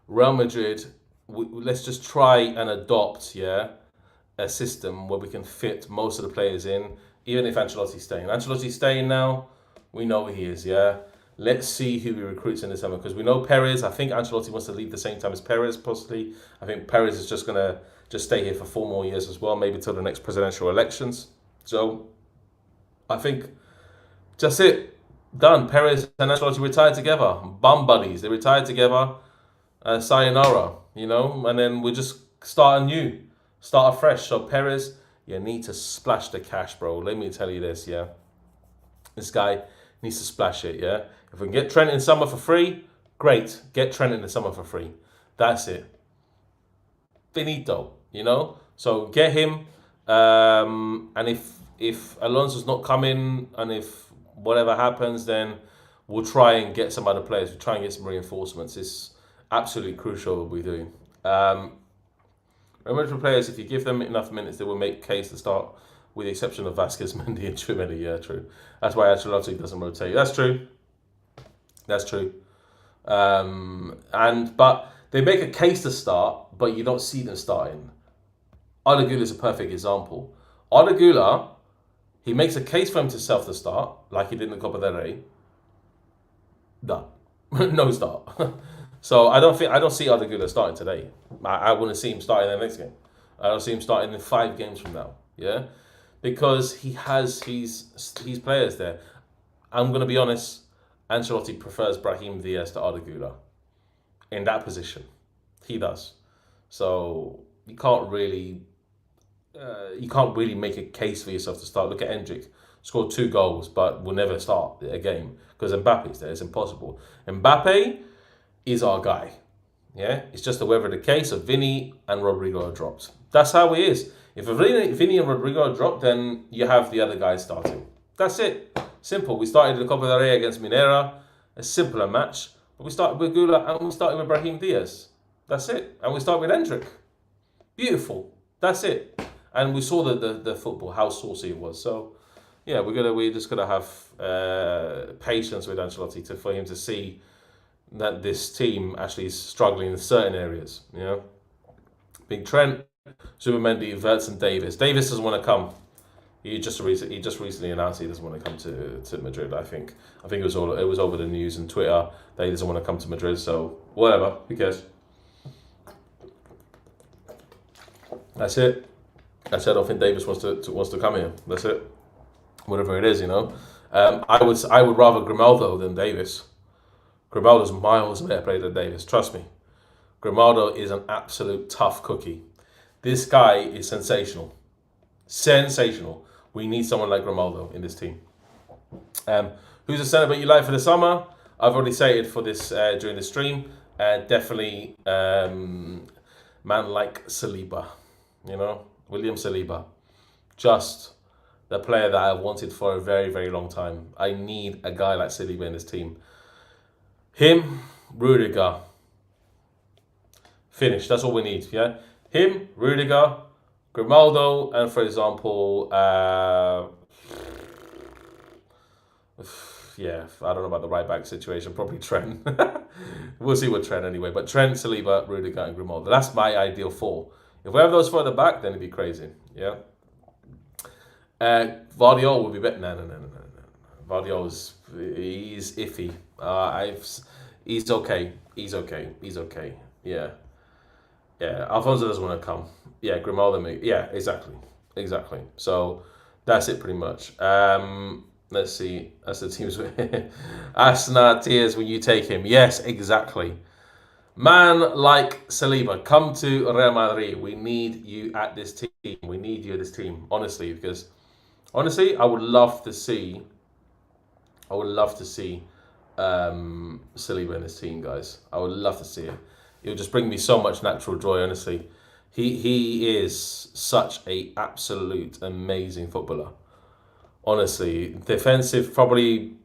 Madrid. Let's just try and adopt, a system where we can fit most of the players in, even if Ancelotti's staying. Ancelotti's staying now. We know he is, yeah. Let's see who he recruits in the summer, because we know Perez. I think Ancelotti wants to leave the same time as Perez, possibly. I think Perez is just going to stay here for 4 more years as well, maybe till the next presidential elections. So I think that's it. Done. Perez and Ancelotti retired together. Bum buddies. They retired together. Sayonara, and then we just start anew. Start afresh. So Perez, you need to splash the cash, bro. Let me tell you this, yeah. This guy needs to splash it, yeah. If we can get Trent in summer for free, great. Get Trent in the summer for free. That's it. Finito, So get him. And if Alonso's not coming, and if whatever happens, then we'll try and get some other players. We'll try and get some reinforcements. It's absolutely crucial what we're doing. Remember, players, if you give them enough minutes, they will make case to start, with the exception of Vasquez, Mendy, and Tchouameni. Yeah, true. That's why Ancelotti doesn't rotate. That's true. But they make a case to start, but you don't see them starting. Arda Güler is a perfect example. Arda Güler, he makes a case for himself to start, like he did in the Copa del Rey. Done. No start. So I don't see Arda Güler starting today. I want to see him starting the next game. I don't see him starting in 5 games from now. Yeah, because he has his players there. I'm going to be honest. Ancelotti prefers Brahim Diaz to Arda Güler in that position. He does. So you can't really make a case for yourself to start. Look at Endrick. Scored 2 goals, but will never start a game because Mbappe's there. It's impossible. Mbappe is our guy. Yeah, it's just the weather of the case of Vinny and Rodrigo are dropped. That's how he is. If Vinny and Rodrigo are dropped, then you have the other guys starting. That's it. Simple. We started the Copa del Rey against Minera, a simpler match. But we started with Güler and we started with Brahim Diaz. That's it. And we start with Endrick. Beautiful. That's it. And we saw the football, how saucy it was. So yeah, we're just gonna have patience with Ancelotti for him to see that this team actually is struggling in certain areas. Big Trent, Zubimendi, Wirtz, and Davis. Davis doesn't want to come. He just recently announced he doesn't want to come to Madrid. I think it was over the news and Twitter that he doesn't want to come to Madrid. So whatever, who cares? That's it. I don't think Davis wants to come here. That's it. Whatever it is, I would rather Grimaldo than Davis. Grimaldo's miles better player than Davis. Trust me. Grimaldo is an absolute tough cookie. This guy is sensational. Sensational. We need someone like Grimaldo in this team. Who's a centre back you like for the summer? I've already stated for this during the stream. Definitely man like Saliba. William Saliba. Just the player that I wanted for a very, very long time. I need a guy like Saliba in this team. Him, Rudiger. Finish. That's all we need, yeah? Him, Rudiger, Grimaldo, and for example, I don't know about the right back situation. Probably Trent. We'll see with Trent anyway. But Trent, Saliba, Rudiger, and Grimaldo. That's my ideal 4. If we have those 4 at the back, then it'd be crazy. Yeah. Vardiol would be better. No. Vardiol's he's iffy. He's okay. Yeah. Yeah, Alfonso doesn't want to come. Yeah, Grimaldo. Yeah, exactly. So that's it pretty much. Let's see. That's the teams. Asna tears when you take him. Yes, exactly. Man like Saliba, come to Real Madrid. We need you at this team. We need you at this team. Honestly, because honestly, I would love to see. Saliba in this team, guys. I would love to see it. It would just bring me so much natural joy. Honestly, he is such a absolute amazing footballer. Honestly, defensive, probably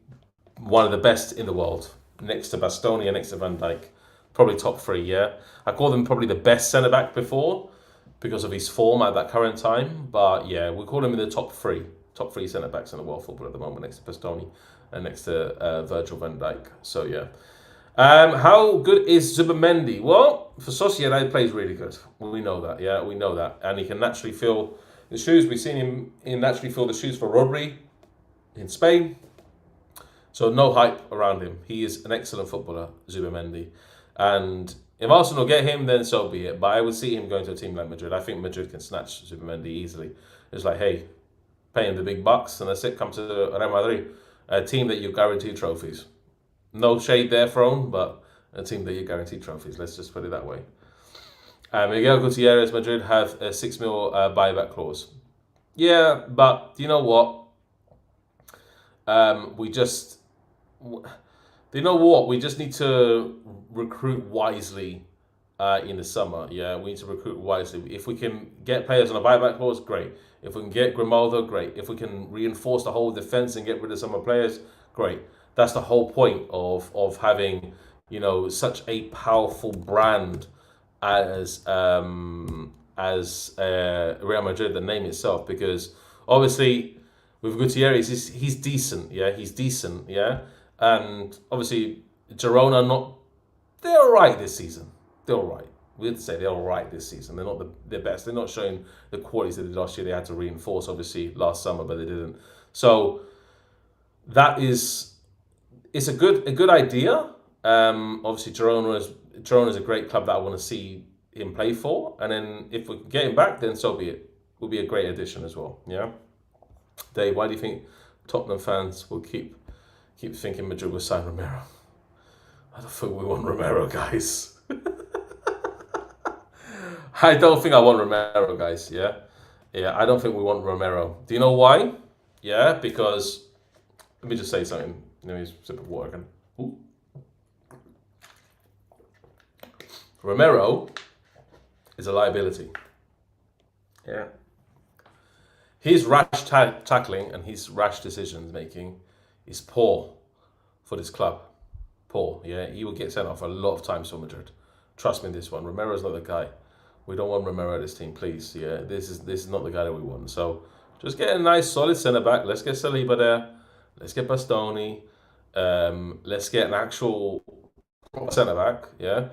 one of the best in the world, next to Bastoni and next to Van Dijk. Probably top 3, yeah. I called him probably the best centre back before because of his form at that current time. But yeah, we call him in the top 3 centre backs in the world football at the moment, next to Bastoni and next to Virgil van Dijk. So yeah. How good is Zubimendi? Well, for Sociedad, he plays really good. We know that, yeah, we know that. And he can naturally fill the shoes. We've seen him naturally fill the shoes for Rodri in Spain. So no hype around him. He is an excellent footballer, Zubimendi. And if Arsenal get him, then so be it. But I would see him going to a team like Madrid. I think Madrid can snatch Zubimendi easily. It's like, hey, pay him the big bucks, and that's it. Come to Real Madrid, a team that you guarantee trophies. No shade there thrown, but a team that you guarantee trophies. Let's just put it that way. Miguel Gutierrez, Madrid have a 6 mil buyback clause. Yeah, but you know what? We just need to recruit wisely in the summer. Yeah, we need to recruit wisely. If we can get players on a buyback clause, great. If we can get Grimaldo, great. If we can reinforce the whole defense and get rid of some of the players, great. That's the whole point of having, such a powerful brand as Real Madrid, the name itself, because obviously with Gutierrez, he's decent, yeah, and obviously Girona they're all right this season. They're all right. We have to say they're all right this season. They're not the best. They're not showing the qualities they did last year. They had to reinforce, obviously, last summer, but they didn't. So it's a good idea. Obviously, Girona is a great club that I want to see him play for. And then if we can get him back, then so be it. Will be a great addition as well. Yeah. Dave, why do you think Tottenham fans will keep thinking Madrid will sign Romero? I don't think we want Romero, guys. I don't think I want Romero, guys. Yeah, I don't think we want Romero. Do you know why? Yeah, because let me just say something. Let me sip of water again. Ooh. Romero is a liability. Yeah. His rash tackling and his rash decisions making is poor for this club. Poor, yeah. He will get sent off a lot of times for Madrid. Trust me, this one. Romero's not the guy. We don't want Romero at this team, please. Yeah, this is not the guy that we want. So just get a nice, solid centre back. Let's get Saliba there. Let's get Bastoni. Let's get an actual centre back. Yeah,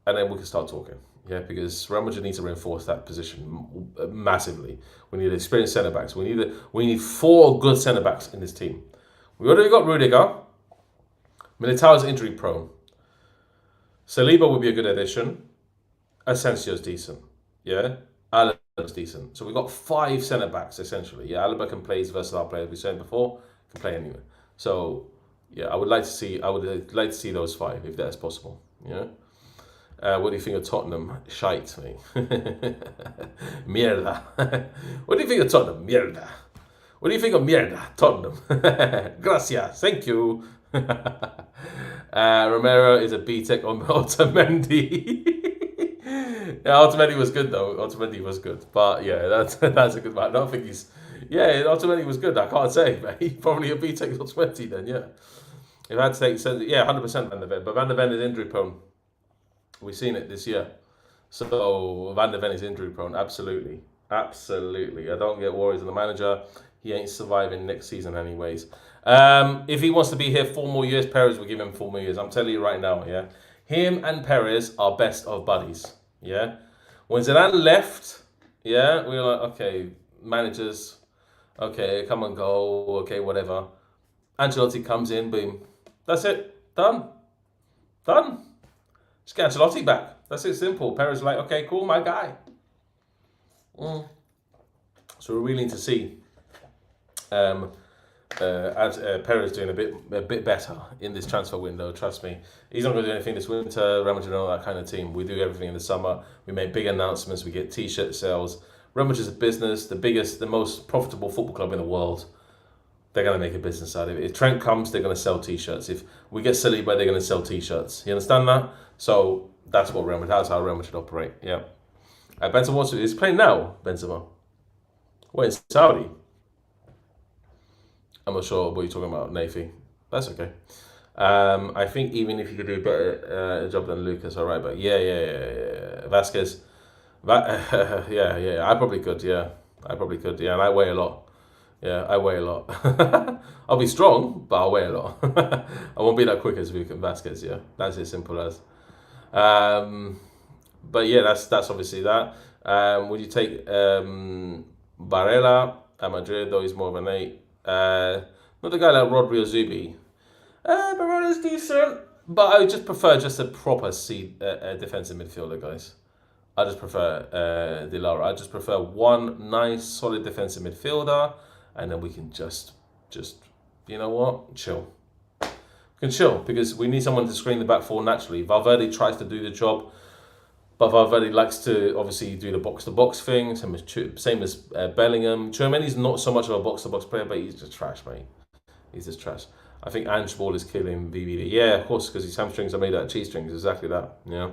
and then we can start talking. Yeah, because Real Madrid needs to reinforce that position massively. We need experienced centre backs. We need 4 good centre backs in this team. We already got Rudiger. Militao is injury prone. Saliba would be a good addition. Asensio's decent. Yeah. Alaba's decent. So we've got 5 centre backs essentially. Yeah, Alaba can play as versatile player, as we said before, can play anywhere. So yeah, I would like to see those 5 if that's possible. Yeah. What do you think of Tottenham? Shite, mate. Mierda. What do you think of Tottenham? Mierda. What do you think of mierda? Tottenham. Gracias. Thank you. Romero is a B-Tech on Otamendi. Yeah, Otamendi was good though. Otamendi was good. But yeah, that's a good man. I don't think he's... Yeah, Otamendi was good. I can't say, but he's probably a B-Tech Otamendi then, yeah. If I had to take... 100% Van der Ven. But Van der Ven is injury prone. We've seen it this year. So Van der Ven is injury prone. Absolutely. Absolutely. I don't get worries on the manager. He ain't surviving next season anyways. If he wants to be here 4 more years, Perez will give him 4 more years. I'm telling you right now, yeah. Him and Perez are best of buddies, yeah. When Zidane left, yeah, we were like, okay, managers, okay, come and go, okay, whatever. Ancelotti comes in, boom. That's it. Done. Just get Ancelotti back. That's it, simple. Perez like, okay, cool, my guy. So we're really need to see as Perez doing a bit better in this transfer window. Trust me, he's not going to do anything this winter. Real Madrid are that kind of team. We do everything in the summer. We make big announcements. We get T-shirt sales. Real Madrid is a business, the biggest, the most profitable football club in the world. They're going to make a business out of it. If Trent comes, they're going to sell T-shirts. If we get Saliba, they're going to sell T-shirts. You understand that? So that's what Real Madrid. That's how Real Madrid operate. Yeah. Benzema is playing now. Benzema. We're in Saudi. I'm not sure what you're talking about, Nafi. That's okay. I think even if you could do a better job than Lucas, all right. But yeah. Vasquez. Yeah. I probably could. Yeah. And I weigh a lot. Yeah, I weigh a lot. I'll be strong, but I'll weigh a lot. I won't be that quick as Vasquez. Yeah, that's as simple as. But yeah, that's obviously that. Would you take Barella at Madrid? Though he's more of an 8. Not the guy like Rodri or Zubi. Barella's decent, but I would just prefer just a proper defensive midfielder, guys. I just prefer Dilara. I just prefer one nice, solid defensive midfielder. And then we can just you know what, chill. We can chill because we need someone to screen the back four naturally. Valverde tries to do the job, but Valverde likes to obviously do the box-to-box thing. Same as Bellingham. Tchouaméni's not so much of a box-to-box player, but he's just trash, mate. He's just trash. I think Ange Ball is killing VVD. Yeah, of course, because his hamstrings are made out of cheese strings. Exactly that. Yeah.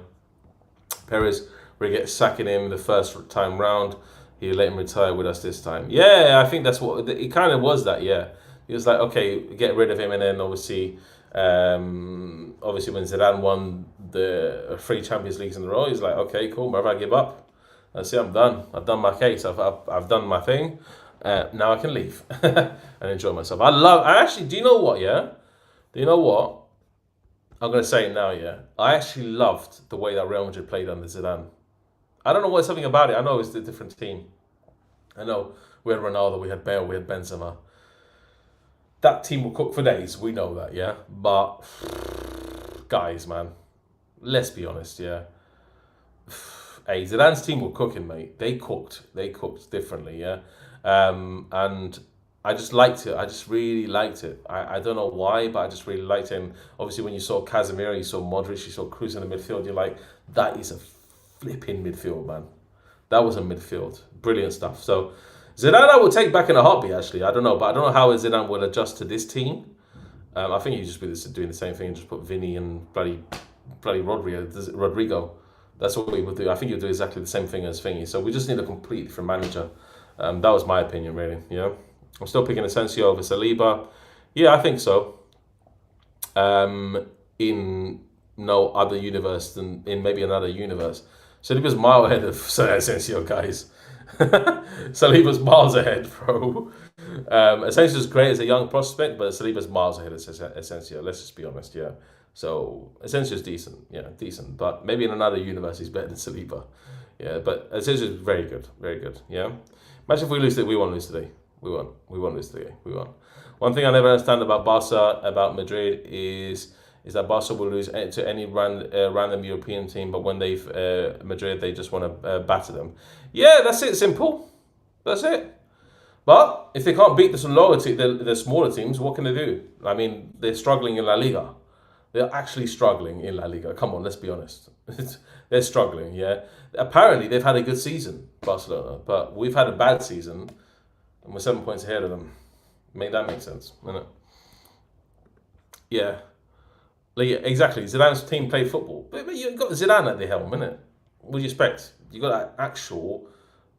Perez, we get sacking him the first time round. He let him retire with us this time. Yeah, I think that's what it kind of was. That he was like, okay, get rid of him, and then obviously when Zidane won the 3 Champions Leagues in a row, he's like, okay, cool, wherever I give up, that's it. I'm done. I've done my case. I've done my thing. Now I can leave and enjoy myself. I actually. Do you know what? Yeah. Do you know what? I'm gonna say it now. Yeah. I actually loved the way that Real Madrid played under Zidane. I don't know what's something about it. I know it's a different team. I know we had Ronaldo, we had Bale, we had Benzema. That team will cook for days. We know that, yeah. But guys, man, let's be honest, yeah. Hey, Zidane's team were cooking, mate. They cooked differently, yeah. And I just liked it. I just really liked it. I don't know why, but I just really liked him. Obviously, when you saw Casemiro, you saw Modric, you saw Kroos in the midfield, you're like, that is a flipping midfield, man. That was a midfield. Brilliant stuff. So Zidane I will take back in a heartbeat, actually. I don't know, but I don't know how Zidane will adjust to this team. I think he'd just be doing the same thing and just put Vinny and bloody Rodrigo. That's what he would do. I think he'll do exactly the same thing as Thingy. So we just need a completely different manager. That was my opinion, really. Yeah, I'm still picking Asensio over Saliba. Yeah, I think so. In no other universe than in maybe another universe. Saliba's miles ahead of Asensio, guys. Saliba's miles ahead, bro. Asensio's great as a young prospect, but Saliba's miles ahead of Asensio. Let's just be honest, yeah. So Asensio's decent, but maybe in another universe he's better than Saliba. Yeah, but Asensio's very good, yeah. Imagine if we lose today. We won't lose today. We won't lose today. We won't. One thing I never understand about Barca, about Madrid is that Barca will lose to any random European team, but when they've Madrid, they just want to batter them. Yeah, that's it. Simple. That's it. But if they can't beat the smaller teams, what can they do? I mean, they're struggling in La Liga. They're actually struggling in La Liga. Come on, let's be honest. They're struggling, yeah. Apparently, they've had a good season, Barcelona, but we've had a bad season, and we're 7 points ahead of them. Make that make sense, innit? Yeah. Like, exactly. Zidane's team played football. But you've got Zidane at the helm, innit? What do you expect? You've got an actual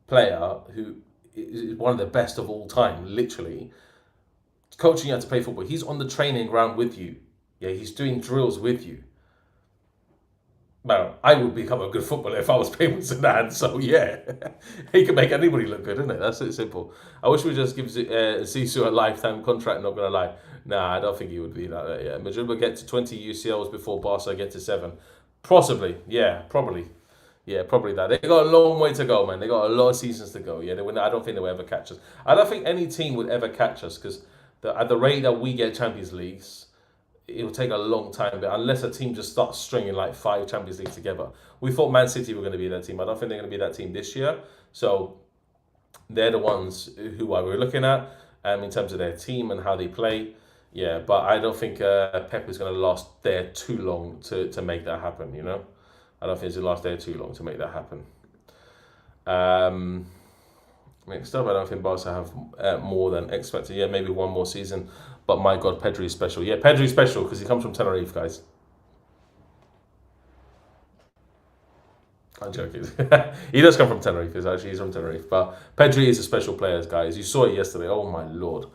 player who is one of the best of all time, literally, coaching you how to play football. He's on the training ground with you. Yeah, he's doing drills with you. Well, I would become a good footballer if I was playing with Zidane, so yeah. He can make anybody look good, isn't it? That's it, simple. I wish we'd just give Zizou a lifetime contract, not going to lie. Nah, I don't think he would be like that, yeah. Madrid will get to 20 UCLs before Barca get to 7. Possibly, yeah, probably. Yeah, probably that. They got a long way to go, man. They got a lot of seasons to go. Yeah, I don't think they will ever catch us. I don't think any team would ever catch us because at the rate that we get Champions Leagues, it will take a long time, but unless a team just starts stringing like 5 Champions Leagues together. We thought Man City were going to be that team. I don't think they're going to be that team this year. So they're the ones who I were looking at in terms of their team and how they play. Yeah, but I don't think Pep is going to last there too long to make that happen, you know? I don't think he's going to last there too long to make that happen. Next up, I don't think Barca have more than X Factor. Yeah, maybe one more season. But my God, Pedri is special. Yeah, Pedri is special because he comes from Tenerife, guys. I'm joking. He does come from Tenerife. He's from Tenerife. But Pedri is a special player, guys. You saw it yesterday. Oh, my Lord.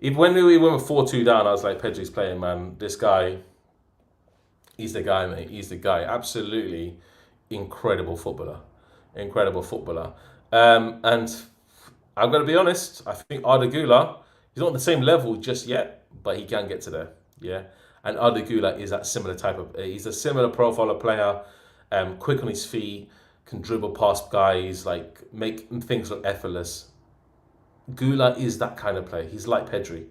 Even when we went 4-2 down, I was like, Pedri's playing, man. This guy, he's the guy, mate. He's the guy. Absolutely incredible footballer. Incredible footballer. And I'm going to be honest. I think Arda Güler, he's not on the same level just yet, but he can get to there. Yeah. And Arda Güler is that similar type of, he's a similar profile of player. Quick on his feet, can dribble past guys, like make things look effortless. Güler is that kind of player. He's like Pedri.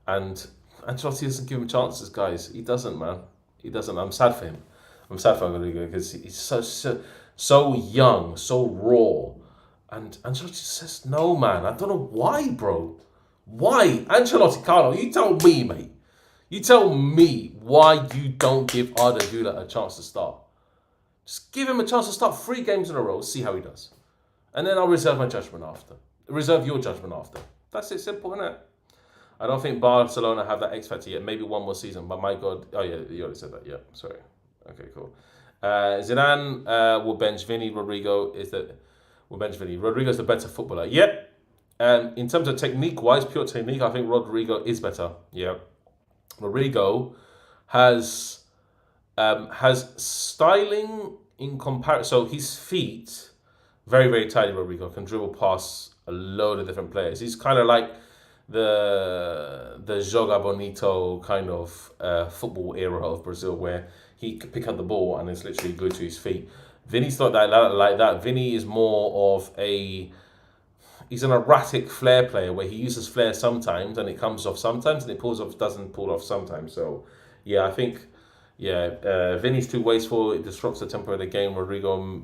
And Ancelotti doesn't give him chances, guys. He doesn't, man. He doesn't. I'm sad for him. I'm sad for Rodrigo because he's so young, so raw. And Ancelotti says, no, man. I don't know why, bro. Why? Ancelotti, Carlo, you tell me, mate. You tell me why you don't give Arda Güler a chance to start. Just give him a chance to start 3 games in a row, see how he does. And then I'll reserve my judgment after. Reserve your judgment after. That's it, simple, isn't it? I don't think Barcelona have that X factor yet. Maybe one more season, but my God. Oh, yeah, you already said that. Yeah, sorry. Okay, cool. Zidane will bench Vinny. Rodrigo's the better footballer. Yep. In terms of technique-wise, pure technique, I think Rodrigo is better. Yeah. Rodrigo has styling in comparison. So his feet, very, very tidy. Rodrigo can dribble past a load of different players. He's kind of like the Joga Bonito kind of football era of Brazil, where he could pick up the ball and it's literally glued to his feet. Vinny's not like that. Vinny is more of he's an erratic flair player where he uses flair sometimes and it comes off sometimes and it doesn't pull off sometimes. So yeah, I think Vinny's too wasteful. It disrupts the tempo of the game. Rodrigo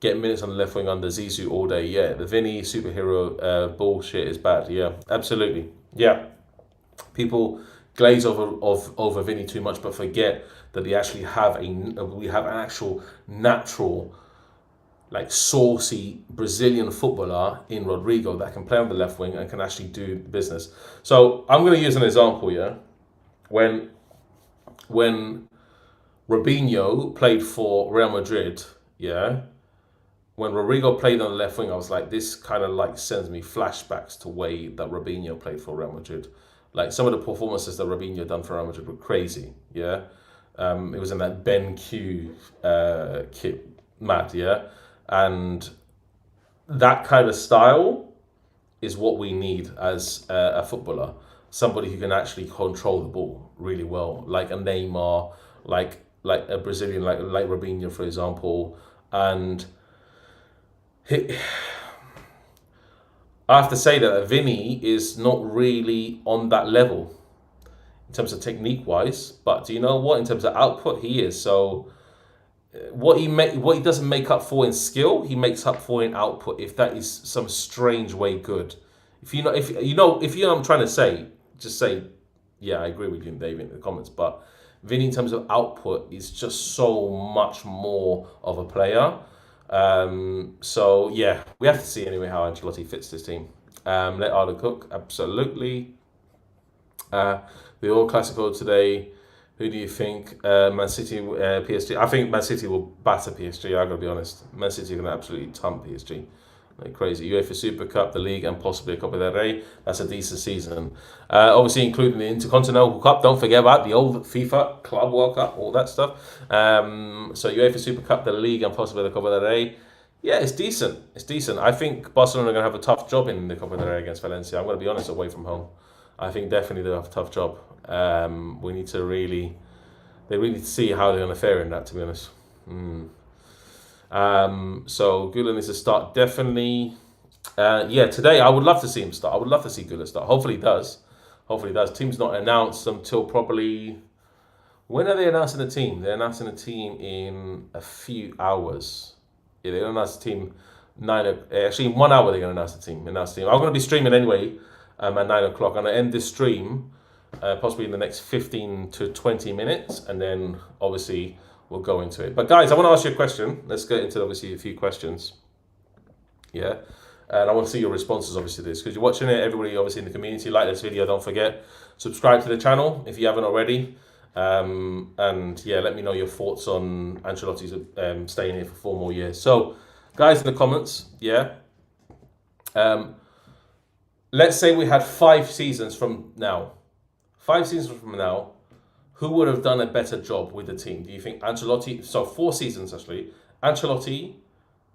get minutes on the left wing under Zizou all day. Yeah, the Vinny superhero bullshit is bad. Yeah, absolutely. Yeah, people glaze over Vinny too much, but forget that we actually have an actual natural, like saucy Brazilian footballer in Rodrigo that can play on the left wing and can actually do business. So I'm going to use an example. Yeah, when Robinho played for Real Madrid, yeah, when Rodrigo played on the left wing, I was like, this kind of like sends me flashbacks to the way that Robinho played for Real Madrid. Like some of the performances that Robinho done for Real Madrid were crazy, yeah. It was in that Ben Q kit, mad, yeah. And that kind of style is what we need as a footballer. Somebody who can actually control the ball really well, like a Neymar, like a Brazilian, like Robinho, for example. And I have to say that Vinny is not really on that level in terms of technique-wise. But do you know what? In terms of output, he is. So what he doesn't make up for in skill, he makes up for in output. If that is some strange way good. If you know what I'm trying to say, just say, yeah, I agree with you, David, in the comments. But Vinny, in terms of output, is just so much more of a player. So yeah, we have to see anyway how Ancelotti fits this team. Let Arda cook, absolutely. The All Clasico today. Who do you think? Man City, PSG. I think Man City will batter PSG. I gotta be honest. Man City are gonna absolutely thump PSG. Like crazy. UEFA Super Cup, the league, and possibly a Copa del Rey. That's a decent season. Obviously, including the Intercontinental Cup. Don't forget about the old FIFA Club World Cup, all that stuff. So UEFA Super Cup, the league, and possibly the Copa del Rey. Yeah, it's decent. It's decent. I think Barcelona are going to have a tough job in the Copa del Rey against Valencia. I'm going to be honest, away from home. I think definitely they'll have a tough job. We need to really see how they're going to fare in that, to be honest. So Güler needs to start definitely. Today I would love to see him start. I would love to see Güler start. Hopefully he does. Hopefully, that's team's not announced until probably. When are they announcing the team? They're announcing the team in a few hours. Yeah, they're going to announce the team actually in 1 hour. They're going to announce the team. I'm going to be streaming anyway at 9 o'clock. I'm going to end this stream possibly in the next 15 to 20 minutes, and then obviously we'll go into it. But guys, I want to ask you a question. Let's get into obviously a few questions. Yeah. And I want to see your responses, obviously, to this. Because you're watching it, everybody, obviously, in the community, like this video. Don't forget, subscribe to the channel if you haven't already. And, yeah, let me know your thoughts on Ancelotti's staying here for 4 more years. So, guys, in the comments, yeah. Let's say we had 5 seasons from now. 5 seasons from now, who would have done a better job with the team? Do you think Ancelotti... So, 4 seasons, actually. Ancelotti,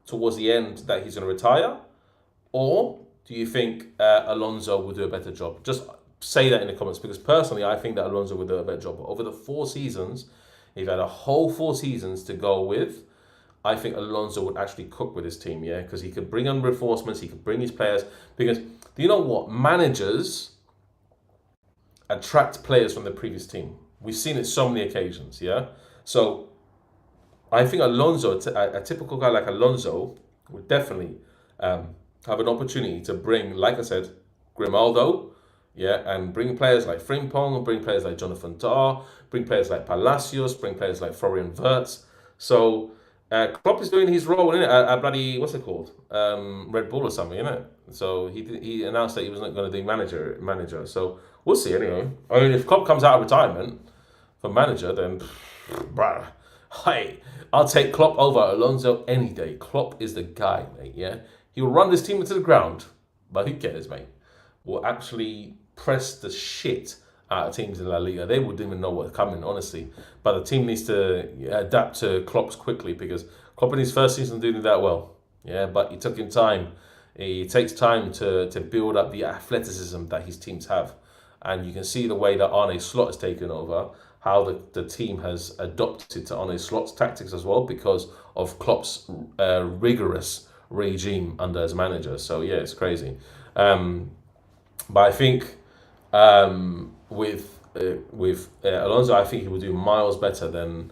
towards the end, that he's going to retire? Or do you think Alonso will do a better job? Just say that in the comments, because personally, I think that Alonso will do a better job. But over the 4 seasons, if you had a whole 4 seasons to go with, I think Alonso would actually cook with his team, yeah? Because he could bring on reinforcements, he could bring his players. Because, do you know what? Managers attract players from the previous team. We've seen it so many occasions, yeah? So, I think Alonso, a typical guy like Alonso, would definitely... have an opportunity to bring, like I said, Grimaldo, yeah, and bring players like Frimpong, bring players like Jonathan Tah, bring players like Palacios, bring players like Florian Wirtz. So Klopp is doing his role in it at bloody, what's it called, Red Bull or something, isn't it? So he announced that he was not going to do manager. So we'll see anyway. I mean, if Klopp comes out of retirement for manager, then bruh, hey, I'll take Klopp over Alonso any day. Klopp is the guy, mate. Yeah. He will run this team into the ground, but who cares, mate? Will actually press the shit out of teams in La Liga. They wouldn't even know what's coming, honestly. But the team needs to adapt to Klopp's quickly, because Klopp in his first season didn't do that well. Yeah, but it took him time. It takes time to build up the athleticism that his teams have. And you can see the way that Arne Slot has taken over, how the team has adopted to Arne Slot's tactics as well, because of Klopp's rigorous regime under as manager. So yeah, it's crazy. But I think with Alonso, I think he will do miles better than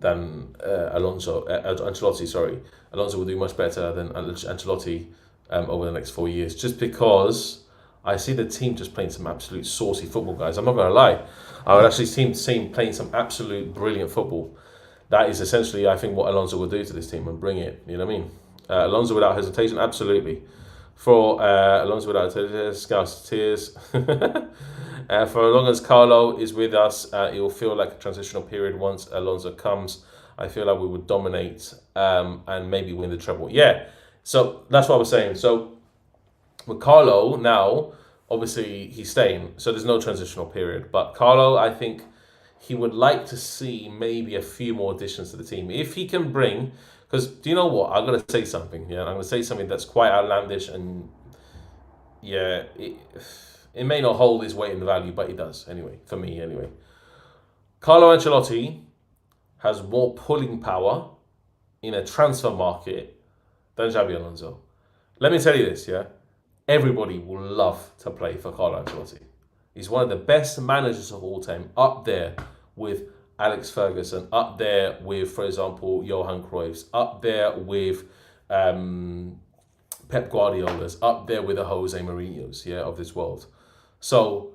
Ancelotti. Sorry, Alonso will do much better than Ancelotti over the next 4 years, just because I see the team just playing some absolute saucy football, guys. I'm not going to lie. I would actually see the team playing some absolute brilliant football. That is essentially, I think, what Alonso will do to this team and bring it. You know what I mean? Alonso without hesitation, absolutely. For Alonso without hesitation, Scouse tears. For as long as Carlo is with us, it will feel like a transitional period once Alonso comes. I feel like we would dominate and maybe win the treble. Yeah, so that's what I was saying. So with Carlo now, obviously he's staying, so there's no transitional period. But Carlo, I think he would like to see maybe a few more additions to the team. If he can bring... Because, do you know what? I'm going to say something. Yeah, I'm going to say something that's quite outlandish, and yeah, it may not hold its weight in the value, but it does anyway, for me anyway. Carlo Ancelotti has more pulling power in a transfer market than Xabi Alonso. Let me tell you this, yeah? Everybody will love to play for Carlo Ancelotti. He's one of the best managers of all time, up there with Alex Ferguson, up there with, for example, Johan Cruyff's, up there with Pep Guardiola's, up there with the Jose Mourinho's, yeah, of this world. So,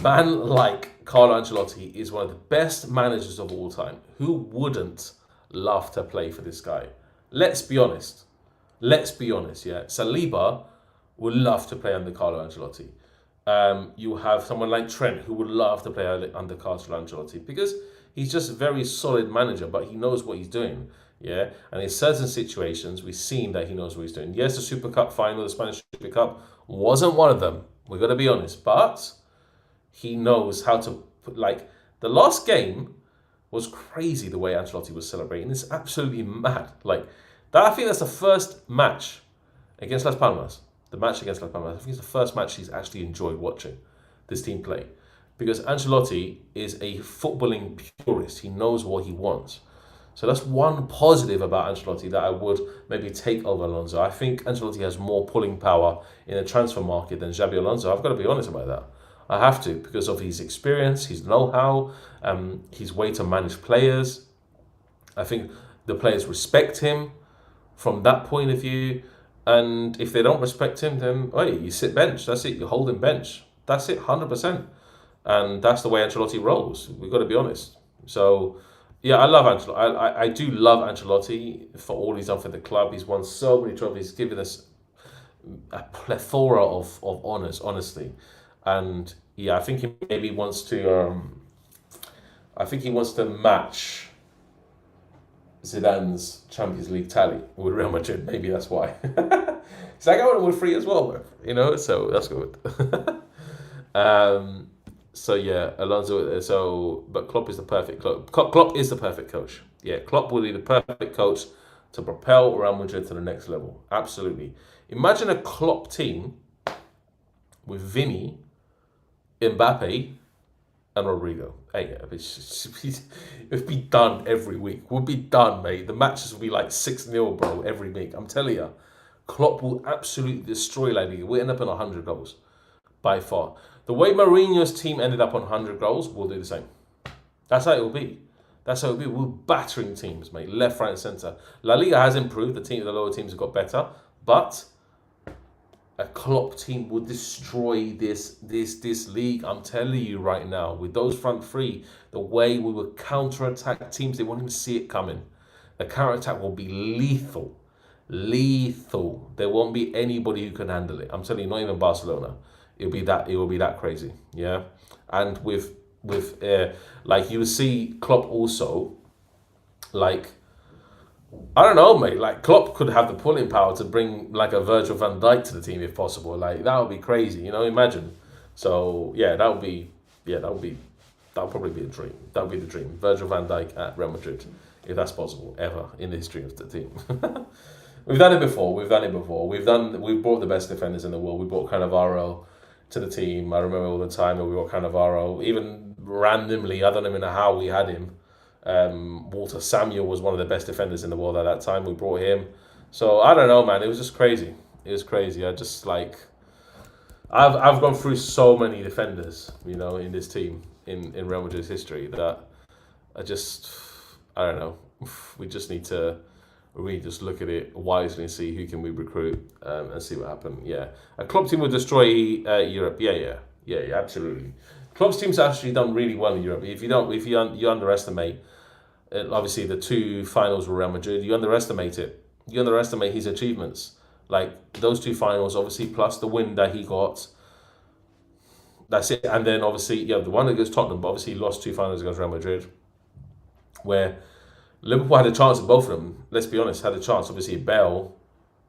man like Carlo Ancelotti is one of the best managers of all time. Who wouldn't love to play for this guy? Let's be honest. Let's be honest, yeah. Saliba would love to play under Carlo Ancelotti. You have someone like Trent who would love to play under Carlo Ancelotti, because he's just a very solid manager, but he knows what he's doing. Yeah, and in certain situations, we've seen that he knows what he's doing. Yes, the Super Cup final, the Spanish Super Cup, wasn't one of them. We've got to be honest, but he knows how to put, like, the last game was crazy the way Ancelotti was celebrating. It's absolutely mad. Like, that, I think that's the first match against Las Palmas. The match against Las Palmas, I think it's the first match he's actually enjoyed watching this team play. Because Ancelotti is a footballing purist. He knows what he wants. So that's one positive about Ancelotti that I would maybe take over Alonso. I think Ancelotti has more pulling power in the transfer market than Xabi Alonso. I've got to be honest about that. I have to, because of his experience, his know-how, his way to manage players. I think the players respect him from that point of view. And if they don't respect him, then you sit bench. That's it. You're holding bench. That's it, 100%. And that's the way Ancelotti rolls. We've got to be honest. So, yeah, I love Ancelotti. I do love Ancelotti for all he's done for the club. He's won so many trophies. He's given us a plethora of honours, honestly. And yeah, I think he maybe wants to. I think he wants to match Zidane's Champions League tally with Real Madrid. Maybe that's why. It's like I want to win 3 as well, so that's good. So yeah, Alonso. But Klopp is the perfect coach. Klopp is the perfect coach. Yeah, Klopp will be the perfect coach to propel Real Madrid to the next level. Absolutely. Imagine a Klopp team with Vinny, Mbappe, and Rodrigo. Hey, it'd be done every week. We'll be done, mate. The matches will be like 6-0, bro, every week. I'm telling you, Klopp will absolutely destroy La Liga. We'll end up in 100 goals, by far. The way Mourinho's team ended up on 100 goals, we'll do the same. That's how it will be. We're battering teams, mate, left, right, and centre. La Liga has improved. The lower teams have got better, but a Klopp team will destroy this league. I'm telling you right now, with those front three, the way we will counter-attack teams, they won't even see it coming. The counter-attack will be lethal. Lethal. There won't be anybody who can handle it. I'm telling you, not even Barcelona. It will be that crazy. Yeah. And with like you will see Klopp also, like, I don't know, mate. Like Klopp could have the pulling power to bring like a Virgil van Dijk to the team if possible. Like that would be crazy, imagine. So yeah, that would probably be a dream. That would be the dream. Virgil van Dijk at Real Madrid, if that's possible ever in the history of the team. We've done it before. We've brought the best defenders in the world. We brought Cannavaro to the team. I remember all the time that we brought Cannavaro, even randomly. I don't even know how we had him. Walter Samuel was one of the best defenders in the world at that time. We brought him. So I don't know, man. It was just crazy. It was crazy. I just like, I've gone through so many defenders, in this team in Real Madrid's history that I don't know. We just need to really just look at it wisely and see who can we recruit and see what happens. Yeah, a Klopp team will destroy Europe. Yeah, absolutely. Klopp's team's actually done really well in Europe. If you underestimate, obviously the 2 finals were Real Madrid. You underestimate it. You underestimate his achievements. Like those 2 finals, obviously, plus the win that he got. That's it. And then obviously, the one against Tottenham, but obviously he lost 2 finals against Real Madrid, where Liverpool had a chance at both of them. Let's be honest, had a chance. Obviously, Bale,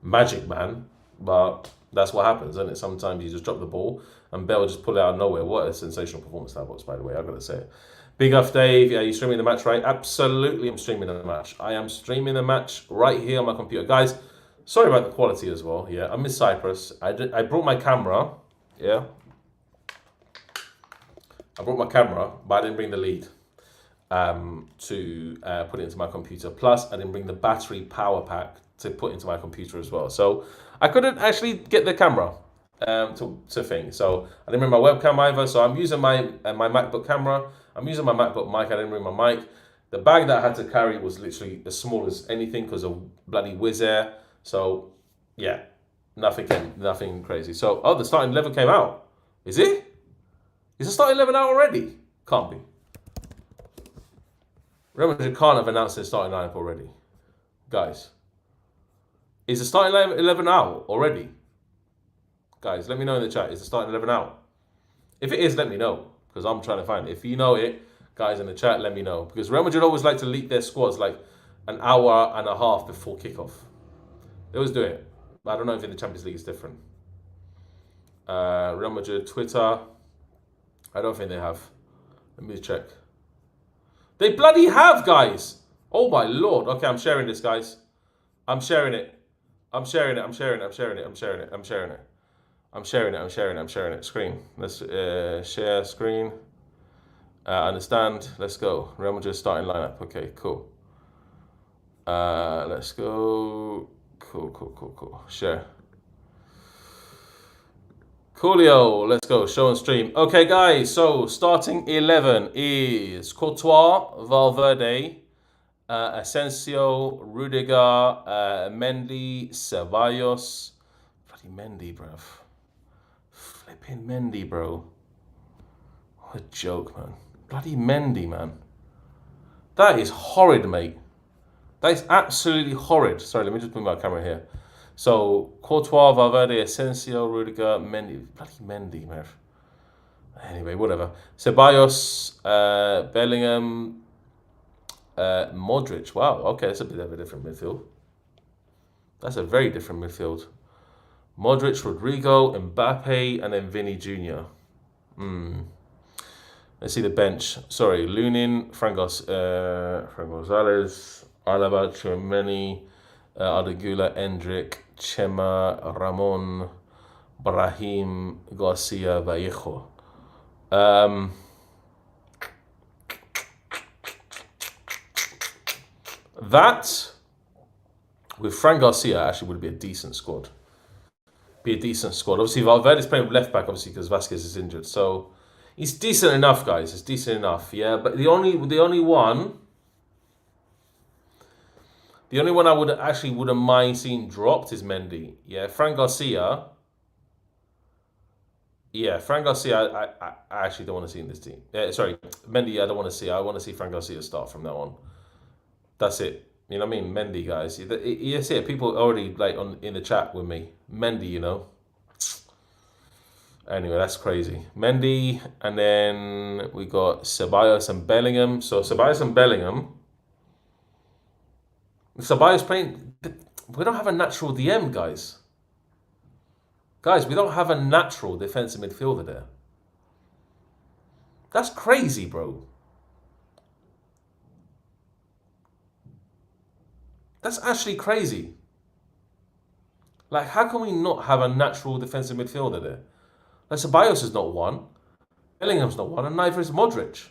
magic man, but that's what happens, isn't it? Sometimes you just drop the ball and Bale just pull it out of nowhere. What a sensational performance that was, by the way. I've got to say it. Big Uff Dave, yeah, you streaming the match, right? Absolutely, I'm streaming the match. I am streaming the match right here on my computer. Guys, sorry about the quality as well. Yeah, I'm in Cyprus. I brought my camera. Yeah. I brought my camera, but I didn't bring the lead to put it into my computer. Plus, I didn't bring the battery power pack to put into my computer as well. So I couldn't actually get the camera to thing. So I didn't bring my webcam either. So I'm using my MacBook camera. I'm using my MacBook mic. I didn't bring my mic. The bag that I had to carry was literally as small as anything because of bloody Wizz Air. So yeah, nothing crazy. So the starting 11 came out. Is it? Is the starting 11 out already? Can't be. Real Madrid can't have announced their starting lineup already. Guys, is the starting 11 out already? Guys, let me know in the chat. Is the starting 11 out? If it is, let me know, because I'm trying to find it. If you know it, guys in the chat, let me know. Because Real Madrid always like to leak their squads like an hour and a half before kickoff. They always do it. But I don't know if in the Champions League it's different. Real Madrid Twitter. I don't think they have. Let me check. They bloody have, guys. Oh my lord. Okay, I'm sharing this, guys. I'm sharing it. I'm sharing it. Screen. Let's share screen. Understand. Let's go. Real Madrid starting lineup. Okay, cool. Let's go. Cool. Share. Coolio, let's go. Show and stream. Okay, guys. So starting 11 is Courtois, Valverde, Asensio, Rudiger, Mendy, Ceballos. Bloody Mendy, bruv. Flipping Mendy, bro. What a joke, man. Bloody Mendy, man. That is horrid, mate. That is absolutely horrid. Sorry, let me just move my camera here. So, Courtois, Valverde, Asensio, Rudiger, Mendy. Bloody Mendy, man. Anyway, whatever. Ceballos, Bellingham, Modric. Wow, okay, that's a bit of a different midfield. That's a very different midfield. Modric, Rodrigo, Mbappe, and then Vinny Jr. Let's see the bench. Sorry, Lunin, Frank Gonzalez, Alaba, Tchouameni, Ardegula, Endrick, Chema, Ramon, Brahim, Garcia, Vallejo. That, with Frank Garcia, actually would be a decent squad. Obviously, Valverde's playing left back, obviously, because Vasquez is injured. So, he's decent enough, guys. It's decent enough, yeah. But the only one I wouldn't mind seeing dropped is Mendy. Yeah, Frank Garcia. Yeah, Frank Garcia. I actually don't want to see in this team. Sorry, Mendy. I don't want to see. I want to see Frank Garcia start from now on. That's it. You know what I mean? Mendy, guys. You see it. People already in the chat with me. Mendy, you know. Anyway, that's crazy. Mendy, and then we got Ceballos and Bellingham. So Ceballos and Bellingham. Ceballos playing. We don't have a natural DM, guys. Guys, we don't have a natural defensive midfielder there. That's crazy, bro. That's actually crazy. Like, how can we not have a natural defensive midfielder there? Like, Ceballos is not one. Bellingham's not one, and neither is Modric.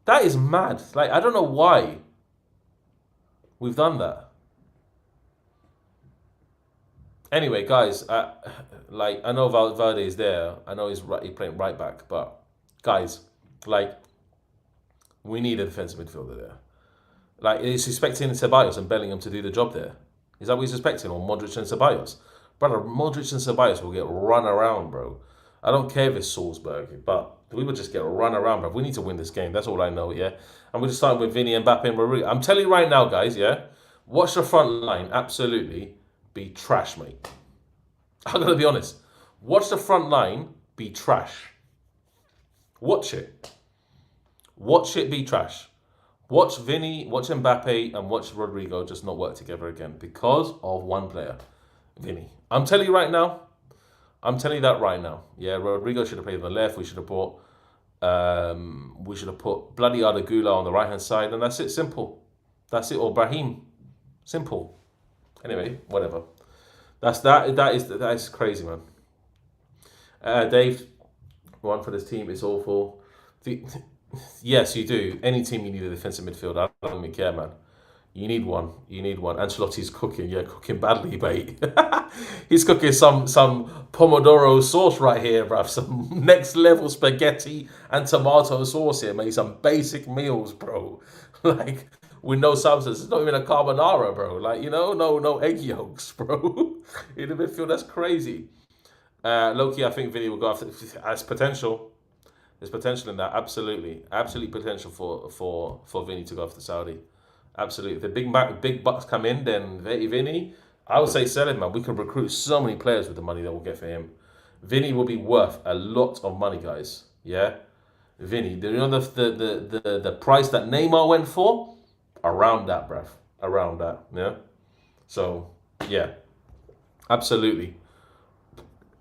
That is mad. Like, I don't know why we've done that. Anyway, guys, I know Valverde is there. I know he's playing right back, but guys, we need a defensive midfielder there. Like, he's expecting Ceballos and Bellingham to do the job there. Is that what he's expecting? Or Modric and Ceballos? Brother, Modric and Ceballos will get run around, bro. I don't care if it's Salzburg, but we would just get run around, bro. We need to win this game. That's all I know, yeah? And we're just starting with Vinny, Mbappe, and Rodrigo. I'm telling you right now, guys, yeah? Watch the front line absolutely be trash, mate. I'm going to be honest. Watch the front line be trash. Watch it. Watch it be trash. Watch Vinny, watch Mbappe, and watch Rodrigo just not work together again because of one player, Vinny. I'm telling you right now. I'm telling you that right now. Yeah, Rodrigo should have played on the left. We should have put bloody Ardegula on the right hand side, and that's it. Simple. That's it. Or Brahim. Simple. Anyway, whatever. That is crazy, man. Dave, one for this team is awful. Yes, you do. Any team you need a defensive midfielder. I don't even care, man. You need one. Ancelotti's cooking. Yeah, cooking badly, mate. He's cooking some pomodoro sauce right here, bruv. Some next level spaghetti and tomato sauce here, mate. Some basic meals, bro. Like, with no substance. It's not even a carbonara, bro. Like, no egg yolks, bro. In the midfield, that's crazy. Loki, I think Vinny will go after. Has potential. There's potential in that, absolutely potential for Vinny to go after Saudi, absolutely. If the big bucks come in, then Vinny, I would say sell him, man. We could recruit so many players with the money that we'll get for him. Vinny will be worth a lot of money, guys. Yeah, Vinny. Do you know the price that Neymar went for? Around that, bruv. Around that. Yeah. So yeah, absolutely.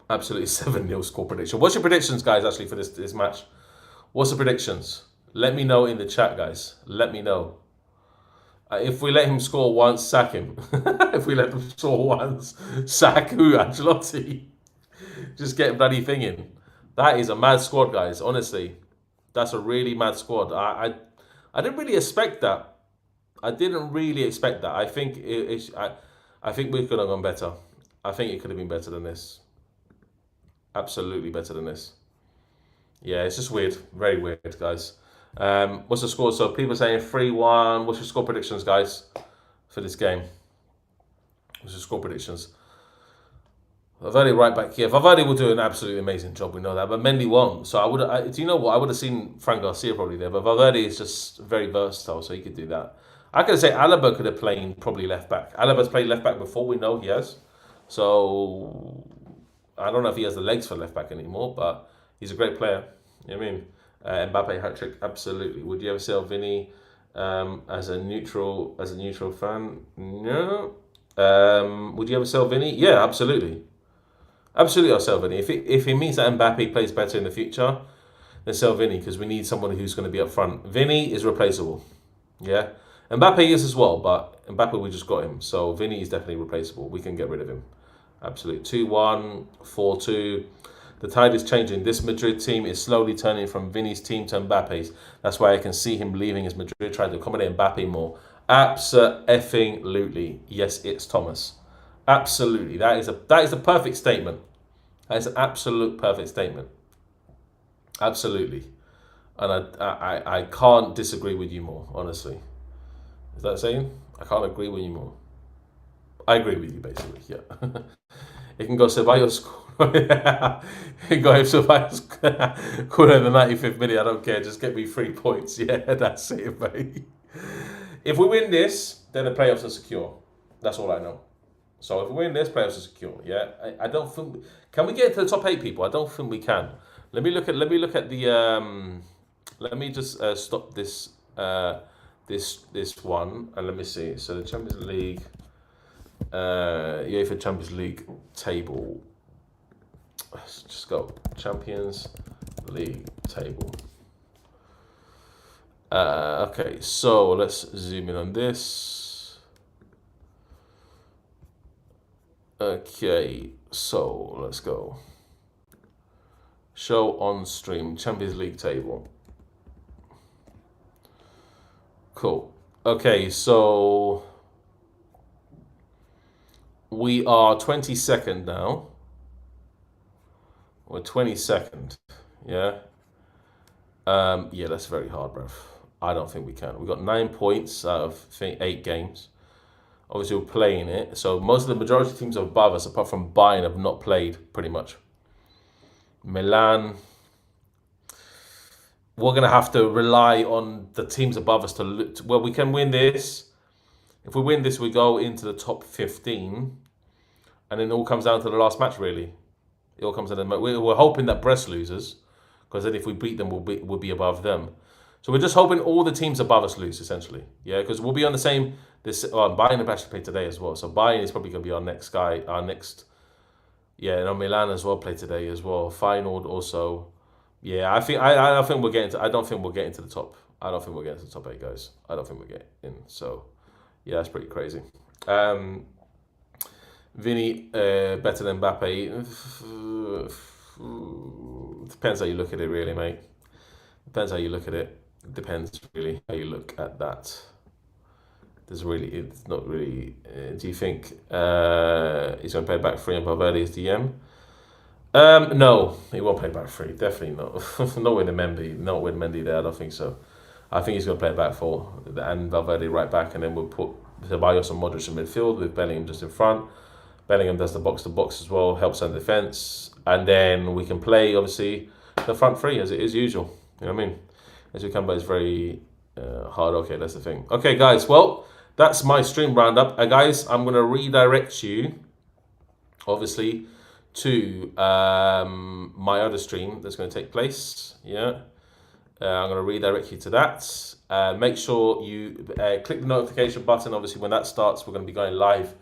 7-0 score prediction. What's your predictions, guys, actually, for this match? What's the predictions? Let me know in the chat, guys. Let me know. If we let him score once, sack him. If we let him score once, sack who? Ancelotti. Just get bloody thing in. That is a mad squad, guys. Honestly, that's a really mad squad. I didn't really expect that. I think I think we could have gone better. I think it could have been better than this. Absolutely better than this. Yeah, it's just weird. Very weird, guys. What's the score? So people are saying 3-1. What's your score predictions, guys, for this game? What's your score predictions? Valverde right back here. Valverde will do an absolutely amazing job. We know that, but Mendy won't. So do you know what? I would have seen Frank Garcia probably there, but Valverde is just very versatile, so he could do that. I could say Alaba could have played probably left back. Alaba's played left back before. We know he has. So I don't know if he has the legs for left back anymore, but he's a great player. You know what I mean? Mbappe hat trick, absolutely. Would you ever sell Vinny as a neutral fan? No. Would you ever sell Vinny? Yeah, absolutely. Absolutely, I'll sell Vinny. If it means that Mbappe plays better in the future, then sell Vinny because we need someone who's going to be up front. Vinny is replaceable. Yeah. Mbappe is as well, but Mbappe, we just got him. So Vinny is definitely replaceable. We can get rid of him. Absolutely. 2-1, 4-2. The tide is changing. This Madrid team is slowly turning from Vinny's team to Mbappe's. That's why I can see him leaving as Madrid, trying to accommodate Mbappe more. Abso-effing-lutely. Yes, it's Thomas. Absolutely. That is a perfect statement. That is an absolute perfect statement. Absolutely. And I can't disagree with you more, honestly. Is that saying? I can't agree with you more. I agree with you, basically, yeah. It can go Ceballos. It can go if Ceballos caught in the 95th minute. I don't care. Just get me 3 points. Yeah, that's it, mate. If we win this, then the playoffs are secure. That's all I know. So if we win this, playoffs are secure. Yeah, I don't think. Can we get to the top 8, people? I don't think we can. Let me look at the. Let me just stop this. This one, and let me see. So the Champions League, UEFA Champions League table. Let's just go Champions League table. Okay, so let's zoom in on this. Okay, so let's go. Show on stream Champions League table. Cool. Okay, so we are 22nd now. We're 22nd. Yeah. Yeah, that's very hard, bruv. I don't think we can. We got 9 points out of 8 games. Obviously, we're playing it. So most of the majority of teams above us, apart from Bayern, have not played pretty much. Milan. We're going to have to rely on the teams above us to look. Well, we can win this. If we win this, we go into the top 15. And then it all comes down to the last match, really. It all comes down to we're hoping that Brest loses. Because then if we beat them, we'll be above them. So we're just hoping all the teams above us lose, essentially. Yeah, because we'll be on the same. Bayern have actually played today as well. So Bayern is probably going to be our next guy. Yeah, and Milan as well played today as well. Feyenoord also. Yeah, I don't think we're getting to the top. I don't think we're getting to the top 8, guys. I don't think we're getting in. So, yeah, that's pretty crazy. Vinny better than Mbappe. Depends how you look at it, really, mate. Depends how you look at it. Depends really how you look at that. It's not really. Do you think he's going to pay back free on Valverde as DM? No, he won't play back free. Definitely not. Not with Mendy there. I don't think so. I think he's going to play back 4 and Valverde right back, and then we'll put Ceballos and Modric in midfield with Bellingham just in front. Bellingham does the box to box as well, helps on defense, and then we can play obviously the front 3 as it is usual. You know what I mean? As we come by, it's very hard. Okay, that's the thing. Okay, guys. Well, that's my stream roundup. Guys, I'm going to redirect you, obviously, to my other stream that's going to take place. Yeah, I'm going to redirect you to that. Make sure you click the notification button. Obviously, when that starts, we're going to be going live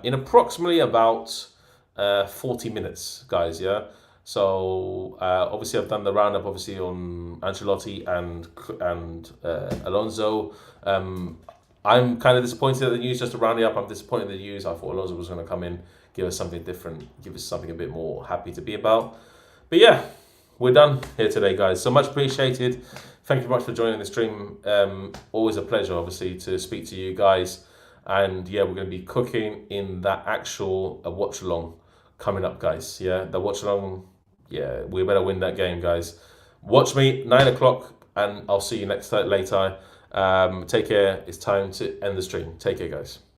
in approximately about 40 minutes, guys. Yeah. So obviously, I've done the roundup obviously on Ancelotti and Alonso. I'm kind of disappointed at the news. Just to round it up, I'm disappointed at the news. I thought Alonso was going to come in, give us something different, give us something a bit more happy to be about. But yeah, we're done here today, guys. So much appreciated. Thank you very much for joining the stream. Always a pleasure, obviously, to speak to you guys. And yeah, we're going to be cooking in that actual watch along coming up, guys. Yeah, the watch along Yeah, we better win that game, guys. Watch me 9 o'clock, and I'll see you next later. Take care. It's time to end the stream. Take care, guys.